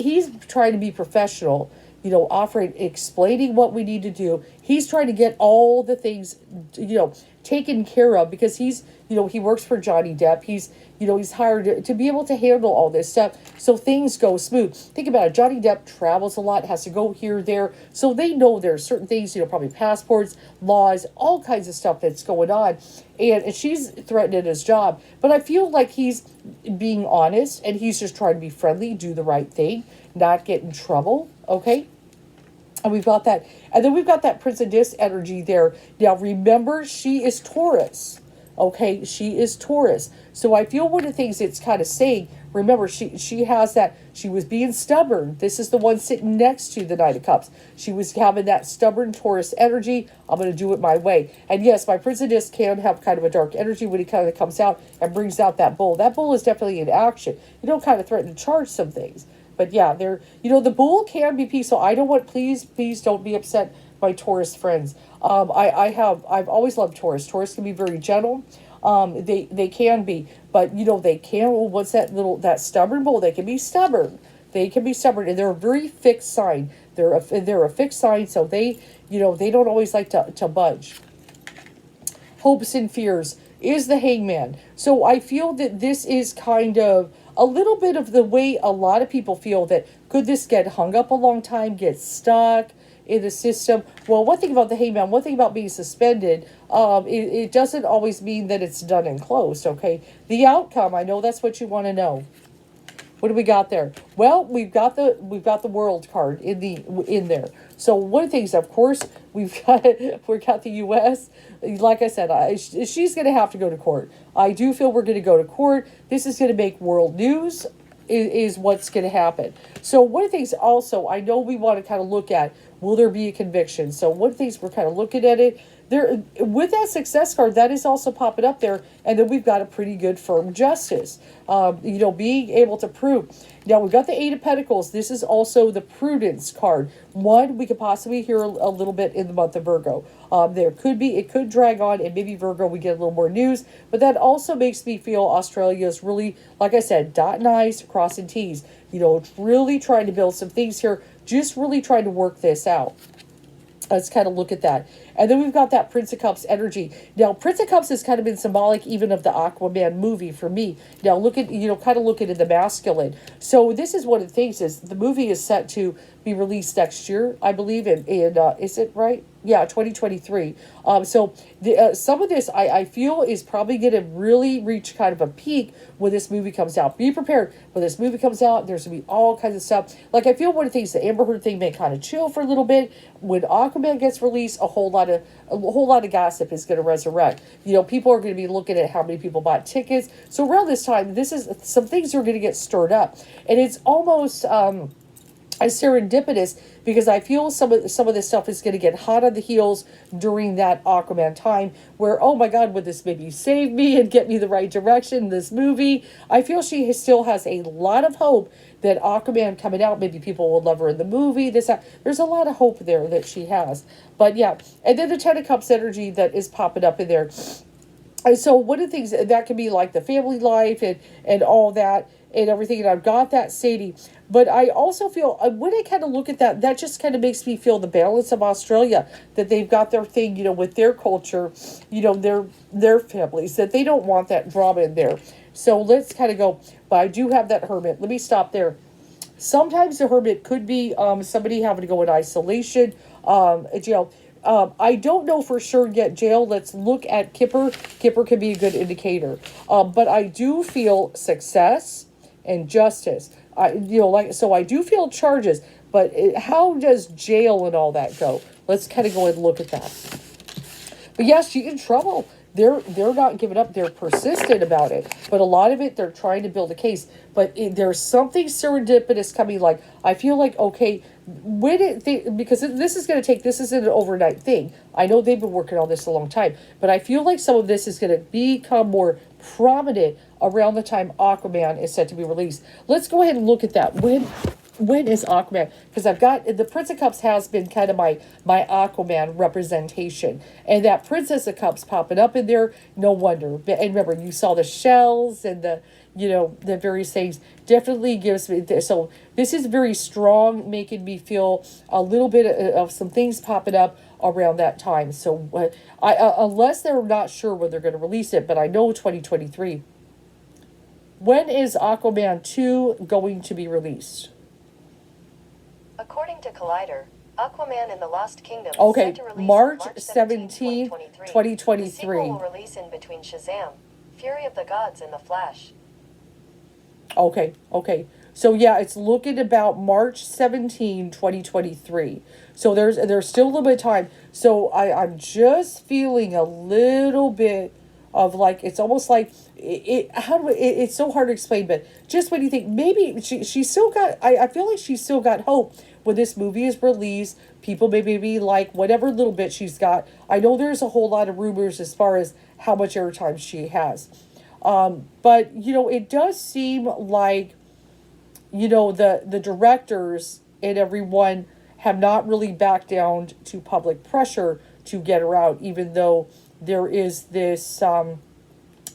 trying to be professional, explaining what we need to do. He's trying to get all the things, taken care of because he works for Johnny Depp. He's hired to be able to handle all this stuff so things go smooth. Think about it. Johnny Depp travels a lot, has to go here, there. So they know there's certain things, probably passports, laws, all kinds of stuff that's going on. And she's threatening his job. But I feel like he's being honest and he's just trying to be friendly, do the right thing, not get in trouble. Okay? And we've got that. And then we've got that Prince of Dis energy there. Now, remember, she is Taurus. Okay, she is Taurus. So I feel one of the things it's kind of saying, remember, she has that, she was being stubborn. This is the one sitting next to the Knight of Cups. She was having that stubborn Taurus energy. I'm going to do it my way. And yes, my Prince of Dis can have kind of a dark energy when he kind of comes out and brings out that bull. That bull is definitely in action. You don't kind of threaten to charge some things. But yeah, the bull can be peaceful. I don't want, please don't be upset, my Taurus friends. I've always loved Taurus. Taurus can be very gentle. They can be, but they can. Well, what's that stubborn bull? They can be stubborn. They can be stubborn, and they're a very fixed sign. They're a fixed sign, so they don't always like to budge. Hopes and fears is the Hangman. So I feel that this is kind of a little bit of the way a lot of people feel that could this get hung up a long time, get stuck in the system. Well, one thing about the Hangman, one thing about being suspended, it doesn't always mean that it's done and closed, okay? The outcome, I know that's what you want to know. What do we got there? Well, we've got the World card in there. So one of the things, of course, we've got the U.S. Like I said, she's going to have to go to court. I do feel we're going to go to court. This is going to make world news. Is what's going to happen. So one of the things also, I know we want to kind of look at, will there be a conviction? So one of the things we're kind of looking at it, there with that success card, that is also popping up there, and then we've got a pretty good firm justice. Being able to prove. Now we've got the Eight of Pentacles. This is also the prudence card. One, we could possibly hear a little bit in the month of Virgo. It could drag on, and maybe Virgo we get a little more news, but that also makes me feel Australia is really, like I said, dotting I's, crossing T's. Really trying to build some things here, just really trying to work this out. Let's kind of look at that. And then we've got that Prince of Cups energy. Now, Prince of Cups has kind of been symbolic even of the Aquaman movie for me. Now, look at, kind of look at the masculine. So this is one of the things is the movie is set to be released next year, I believe. And is it right? Yeah, 2023. So some of this I feel is probably going to really reach kind of a peak when this movie comes out. Be prepared when this movie comes out. There's going to be all kinds of stuff. Like, I feel one of the things, the Amber Heard thing may kind of chill for a little bit. When Aquaman gets released, a whole lot of gossip is going to resurrect. People are going to be looking at how many people bought tickets. So around this time, some things are going to get stirred up, and it's almost as serendipitous, because I feel some of this stuff is going to get hot on the heels during that Aquaman time, where, oh my God, would this maybe save me and get me the right direction? This movie, I feel she still has a lot of hope that Aquaman coming out, maybe people will love her in the movie. There's a lot of hope there that she has. But yeah, and then the Ten of Cups energy that is popping up in there. And so one of the things that can be like the family life and all that and everything, and I've got that, Sadie. But I also feel, when I kind of look at that just kind of makes me feel the balance of Australia, that they've got their thing, with their culture, their families, that they don't want that drama in there. So let's kind of go, but I do have that hermit. Let me stop there. Sometimes the hermit could be somebody having to go in isolation, jail. I don't know for sure yet, jail. Let's look at Kipper. Kipper can be a good indicator. But I do feel success and justice. So I do feel charges, but how does jail and all that go? Let's kind of go and look at that. But yes, she's in trouble. They're not giving up. They're persistent about it. But a lot of it, they're trying to build a case. But there's something serendipitous coming. Like, I feel like, okay, because this is an overnight thing. I know they've been working on this a long time. But I feel like some of this is going to become more prominent around the time Aquaman is set to be released. Let's go ahead and look at that. When is Aquaman? Because I've got, the Prince of Cups has been kind of my Aquaman representation. And that Princess of Cups popping up in there, no wonder. And remember, you saw the shells and the various things. Definitely gives me, so this is very strong, making me feel a little bit of some things popping up around that time. So unless they're not sure when they're going to release it, but I know 2023. When is Aquaman 2 going to be released? According to Collider, Aquaman and the Lost Kingdom is Okay, set to release March on March 17, 2023. The sequel will release in between Shazam, Fury of the Gods, and The Flash. Okay. So yeah, it's looking about March 17, 2023. So there's still a little bit of time. So I'm just feeling a little bit of like, it's almost like it's so hard to explain, but just when you think maybe she's still got, I feel like she's still got hope when this movie is released. People maybe like whatever little bit she's got. I know there's a whole lot of rumors as far as how much airtime she has. But it does seem like, the directors and everyone have not really backed down to public pressure to get her out, even though there is this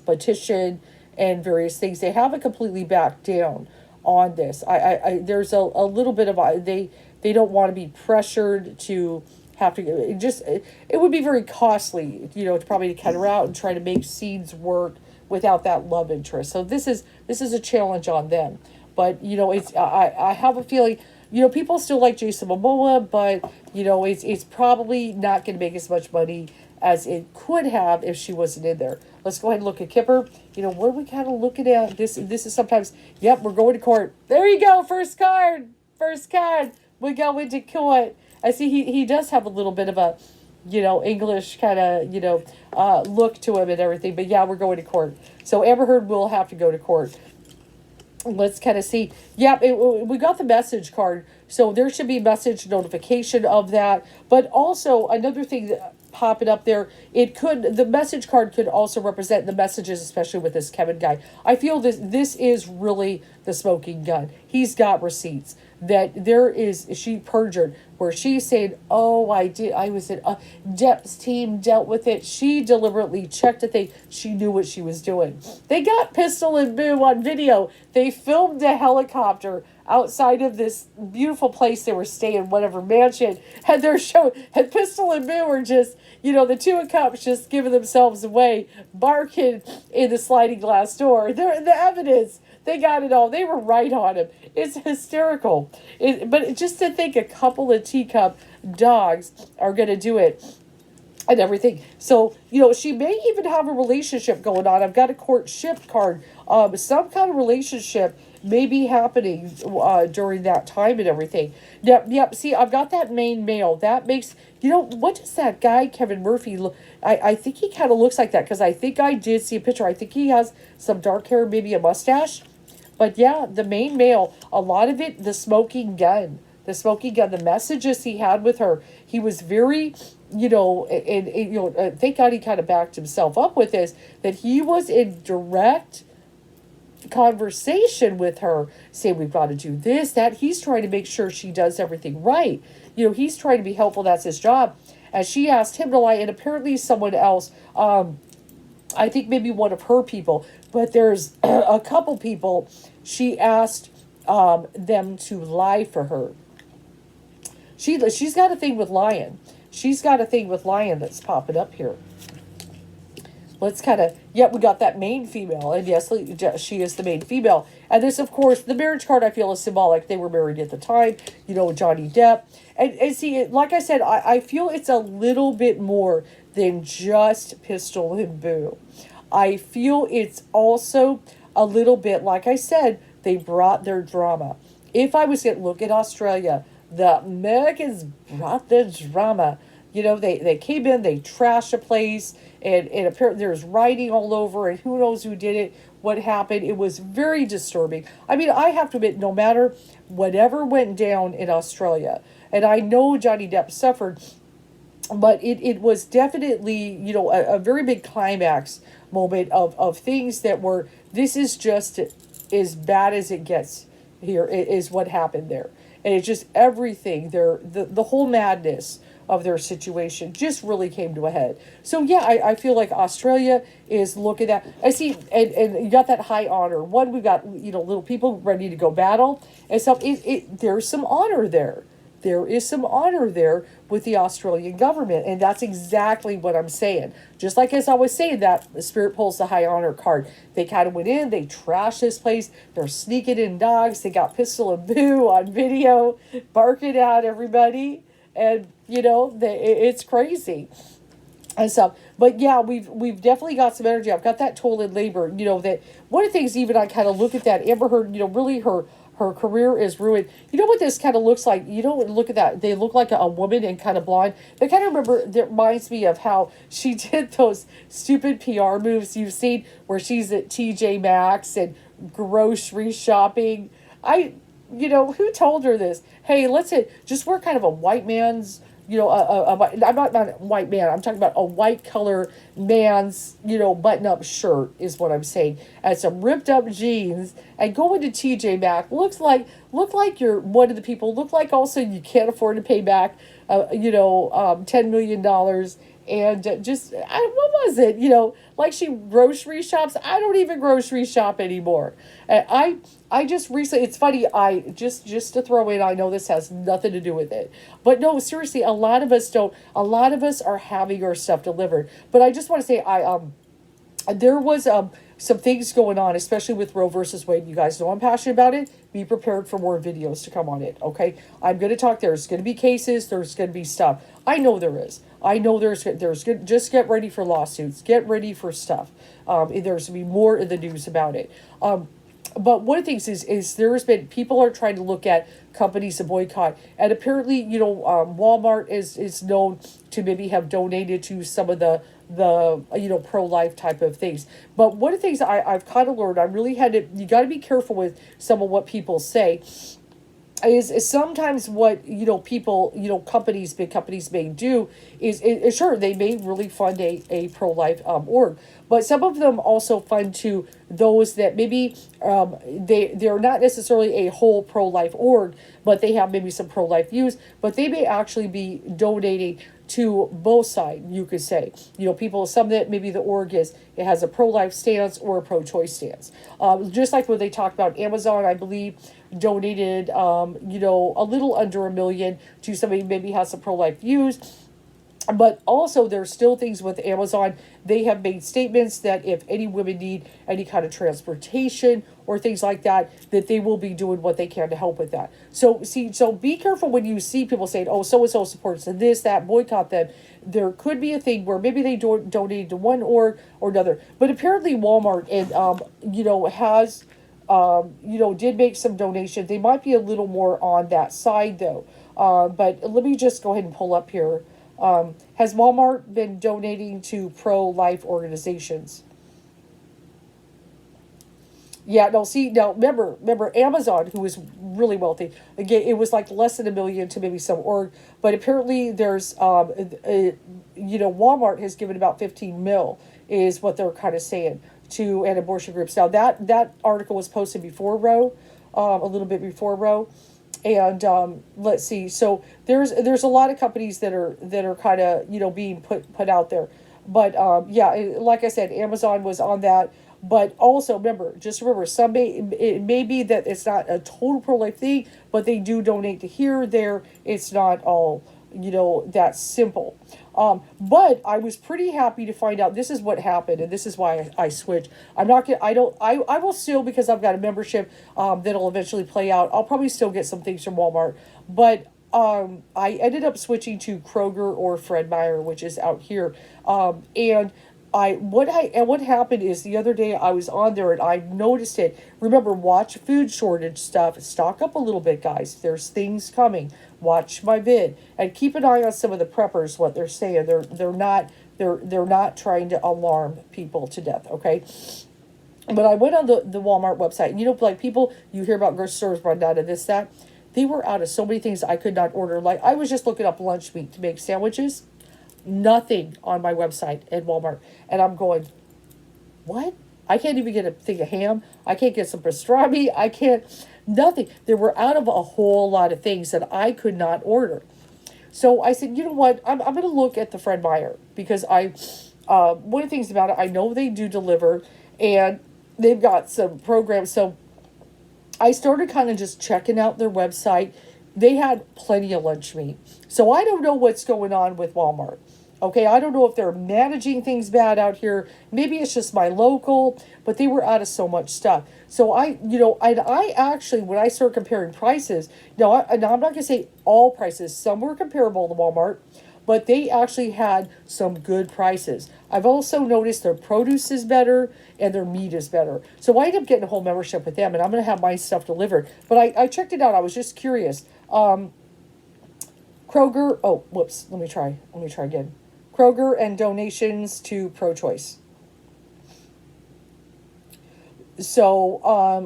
petition and various things. They haven't completely backed down on this. There's a little bit of, they don't want to be pressured to have to, it would be very costly, to probably cut her out and try to make scenes work without that love interest. So this is a challenge on them. But, it's, I have a feeling, people still like Jason Momoa, but, it's probably not going to make as much money as it could have if she wasn't in there. Let's go ahead and look at Kipper. What are we kind of looking at? This is sometimes, yep, we're going to court. There you go, first card. We go into court. I see he does have a little bit of a, English kind of, look to him and everything. But yeah, we're going to court. So Amber Heard will have to go to court. Let's kind of see. Yep, we got the message card. So there should be message notification of that. But also another thing that popping up there, the message card could also represent the messages, especially with this Kevin guy. I feel this is really the smoking gun. He's got receipts that she perjured, where she's saying, oh, I was in Depp's team, dealt with it. She deliberately checked a thing. She knew what she was doing. They got Pistol and Boo on video. They filmed a helicopter outside of this beautiful place they were staying, whatever mansion, and they're showing, and Pistol and Boo are just, the two of cups just giving themselves away, barking in the sliding glass door. The evidence They got it all. They were right on him. It's hysterical. But just to think a couple of teacup dogs are going to do it and everything. So, she may even have a relationship going on. I've got a courtship card. Some kind of relationship may be happening during that time and everything. Yep. See, I've got that main male. That makes, what does that guy, Kevin Murphy, look? I think he kind of looks like that because I think I did see a picture. I think he has some dark hair, maybe a mustache. But yeah, the main male, a lot of it, the smoking gun, the messages he had with her, he was very, thank God he kind of backed himself up with this, that he was in direct conversation with her, saying we've got to do this, that. He's trying to make sure she does everything right. He's trying to be helpful. That's his job. And she asked him to lie, and apparently someone else, I think maybe one of her people, but there's a couple people, she asked them to lie for her. She's got a thing with lying. She's got a thing with lying that's popping up here. Let's kind of, we got that main female, and yes, she is the main female. And this, of course, the marriage card, I feel, is symbolic. They were married at the time, Johnny Depp. And see, like I said, I feel it's a little bit more than just Pistol and Boo. I feel it's also a little bit, like I said, they brought their drama. If I was to look at Australia, the Americans brought their drama. They came in, they trashed a place, and apparently there's writing all over, and who knows who did it, what happened. It was very disturbing. I mean, I have to admit, no matter whatever went down in Australia, and I know Johnny Depp suffered, but it was definitely, a very big climax moment of things that were, this is just as bad as it gets here, is what happened there. And it's just everything there, the whole madness of their situation just really came to a head. So yeah, I feel like Australia is looking at, I see, and you got that high honor. One, we've got, little people ready to go battle. And so there's some honor there. There is some honor there with the Australian government. And that's exactly what I'm saying. Just like as I was saying that, the Spirit pulls the high honor card. They kind of went in, they trashed this place. They're sneaking in dogs. They got Pistol and Boo on video, barking at everybody. And, it's crazy. And so, but yeah, we've definitely got some energy. I've got that toll in labor, that one of the things, even I kind of look at that, Amber Heard, really her career is ruined. You know what this kind of looks like? Look at that. They look like a woman and kind of blonde. They kind of that reminds me of how she did those stupid PR moves you've seen where she's at TJ Maxx and grocery shopping. Who told her this? Hey, let's just wear kind of a white man's, I'm not a white man. I'm talking about a white color man's, button-up shirt is what I'm saying. And some ripped up jeans and go into TJ Maxx. Look like you're one of the people. Look like also you can't afford to pay back, $10 million. And what was it? Like she grocery shops. I don't even grocery shop anymore. And I just recently, it's funny, I just to throw in, I know this has nothing to do with it. But no, seriously, a lot of us are having our stuff delivered. But I just want to say, there was some things going on, especially with Roe versus Wade. You guys know I'm passionate about it. Be prepared for more videos to come on it, okay? I'm going to talk. There's going to be cases. There's going to be stuff. I know there is. I know there's good. Just get ready for lawsuits. Get ready for stuff. There's going to be more in the news about it. But one of the things is there's been, people are trying to look at companies to boycott. And apparently, Walmart is known to maybe have donated to some of the pro-life type of things. But one of the things I've kind of learned, you got to be careful with some of what people say, is sometimes what, people, big companies may do is sure, they may really fund a pro-life org, but some of them also fund to those that maybe they're not necessarily a whole pro-life org, but they have maybe some pro-life views, but they may actually be donating to both sides, you could say. People, some that maybe the org it has a pro-life stance or a pro-choice stance. Just like when they talked about Amazon, I believe, donated, a little under $1 million to somebody who maybe has some pro-life views. But also, there's still things with Amazon. They have made statements that if any women need any kind of transportation or things like that, that they will be doing what they can to help with that. So see, so be careful when you see people saying, "Oh, so and so supports this, that, boycott them." There could be a thing where maybe they donate to one or another. But apparently, Walmart and has did make some donations. They might be a little more on that side though. But let me just go ahead and pull up here. Has Walmart been donating to pro-life organizations? Yeah, no, see, now remember Amazon, who is really wealthy, again, it was like less than $1 million to maybe some org, but apparently there's, Walmart has given about 15 mil, is what they're kind of saying, to an abortion groups. Now, that article was posted before Roe, a little bit before Roe. And let's see. So there's a lot of companies that are kind of being put out there, but like I said, Amazon was on that. But also remember, it may be that it's not a total pro-life thing, but they do donate to here or there. It's not all that simple. But I was pretty happy to find out this is what happened, and this is why I switched. I will still, because I've got a membership that'll eventually play out. I'll probably still get some things from Walmart, but I ended up switching to Kroger or Fred Meyer, which is out here. And what happened is the other day I was on there and I noticed it. Remember, watch food shortage stuff. Stock up a little bit, guys. There's things coming. Watch my vid and keep an eye on some of the preppers. What they're saying, they're not trying to alarm people to death. Okay. But I went on the Walmart website, and like people, you hear about grocery stores run down to this, that. They were out of so many things I could not order. Like I was just looking up lunch meat to make sandwiches. Nothing on my website at Walmart. And I'm going, what? I can't even get a thing of ham. I can't get some pastrami. I can't, nothing. They were out of a whole lot of things that I could not order. So I said, you know what? I'm going to look at the Fred Meyer, because one of the things about it, I know they do deliver and they've got some programs. So I started kind of just checking out their website. They had plenty of lunch meat. So I don't know what's going on with Walmart. Okay, I don't know if they're managing things bad out here. Maybe it's just my local, but they were out of so much stuff. So I actually, when I started comparing prices, now I'm not going to say all prices. Some were comparable to Walmart, but they actually had some good prices. I've also noticed their produce is better and their meat is better. So I ended up getting a whole membership with them, and I'm going to have my stuff delivered. But I checked it out. I was just curious. Kroger, oh, whoops, let me try again. Kroger and donations to pro-choice. So,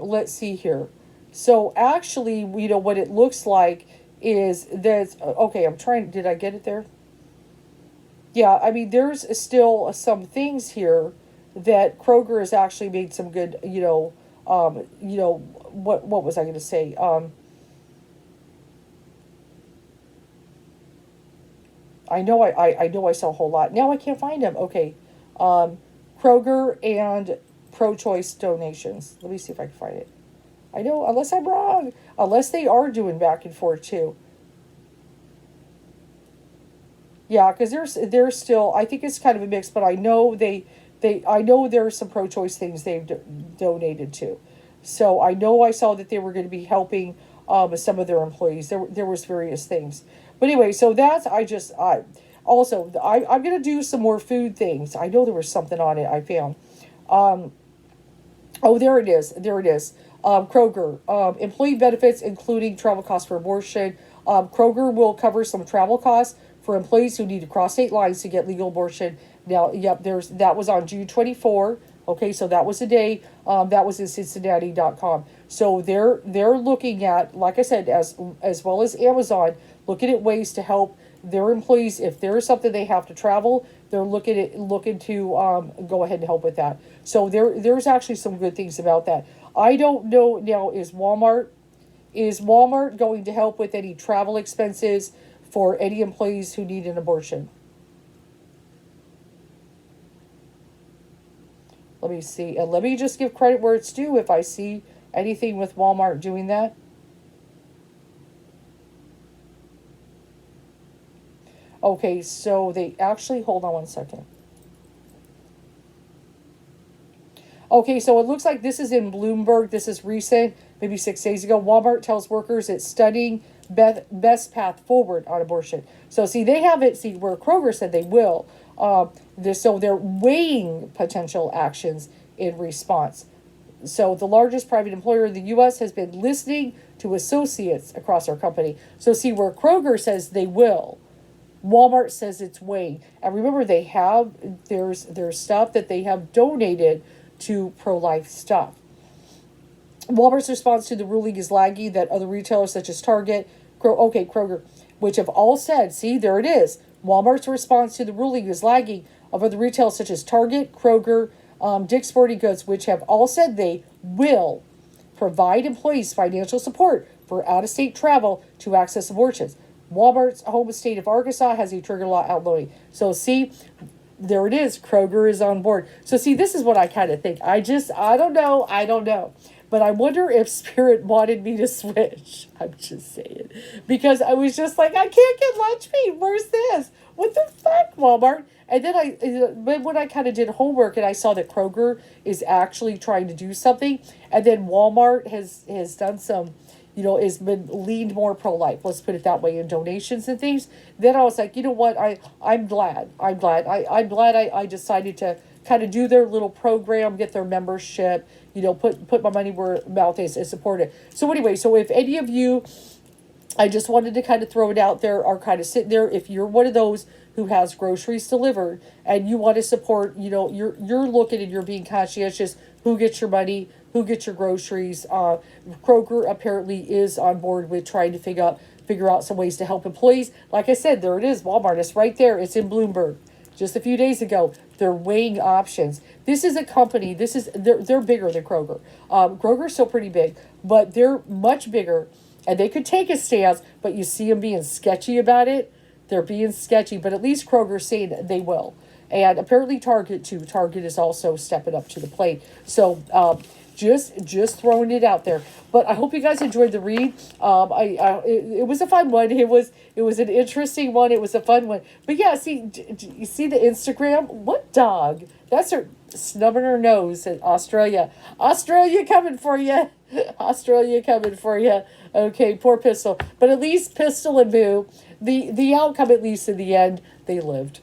let's see here. So actually, what it looks like is that, okay, did I get it there? Yeah, I mean, there's still some things here that Kroger has actually made some good, what was I going to say? I know I saw a whole lot. Now I can't find them. Okay. Kroger and pro-choice donations. Let me see if I can find it. I know, unless I'm wrong. Unless they are doing back and forth too. Yeah, because there's still, I think it's kind of a mix, but I know I know there are some pro-choice things they've donated to. So I know I saw that they were going to be helping some of their employees. There was various things. But anyway, so that's, I'm going to do some more food things. I know there was something on it I found. There it is. Kroger, employee benefits, including travel costs for abortion. Kroger will cover some travel costs for employees who need to cross state lines to get legal abortion. Now, yep, that was on June 24. Okay, so that was the day. That was in Cincinnati.com. So they're looking at, like I said, as well as Amazon, looking at ways to help their employees. If there is something they have to travel, they're looking to go ahead and help with that. So there's actually some good things about that. I don't know now, is Walmart going to help with any travel expenses for any employees who need an abortion? Let me see. And let me just give credit where it's due if I see anything with Walmart doing that. Okay, so they actually, hold on one second. Okay, so it looks like this is in Bloomberg. This is recent, maybe 6 days ago. Walmart tells workers it's studying best path forward on abortion. So see, they haven't, see where Kroger said they will. So they're weighing potential actions in response. So the largest private employer in the U.S. has been listening to associates across our company. So see where Kroger says they will, Walmart says it's weighing. And remember, they have, there's stuff that they have donated to pro-life stuff. Walmart's response to the ruling is laggy that other retailers such as Target, Kroger, which have all said, see, there it is. Walmart's response to the ruling is lagging of other retailers such as Target, Kroger, Dick's Sporting Goods, which have all said they will provide employees financial support for out-of-state travel to access abortions. Walmart's home state of Arkansas has a trigger law outlawing. So see, there it is. Kroger is on board. So see, this is what I kind of think. I don't know. But I wonder if Spirit wanted me to switch. I'm just saying. Because I was just like, I can't get lunch meat. Where's this? What the fuck, Walmart? And then when I kind of did homework and I saw that Kroger is actually trying to do something, and then Walmart has done some, has been leaned more pro-life, let's put it that way, in donations and things, then I was like, you know what, I'm glad I decided to kind of do their little program, get their membership, put my money where mouth is and support it. So anyway, so if any of you, I just wanted to kind of throw it out there, are kind of sitting there, if you're one of those who has groceries delivered and you want to support, you're looking and you're being conscientious, who gets your money, who gets your groceries. Kroger apparently is on board with trying to figure out some ways to help employees. Like I said, there it is, Walmart. It's right there. It's in Bloomberg. Just a few days ago, they're weighing options. This is a company. They're bigger than Kroger. Kroger's still pretty big, but they're much bigger, and they could take a stance. But you see them being sketchy about it. They're being sketchy, but at least Kroger's saying they will. And apparently Target too. Target is also stepping up to the plate. So just throwing it out there. But I hope you guys enjoyed the read. It was a fun one. It was an interesting one. It was a fun one. But yeah, you see the Instagram? What dog? That's her snubbing her nose in Australia. Australia coming for you. Australia coming for you. Okay, poor Pistol. But at least Pistol and Boo, the outcome, at least in the end, they lived.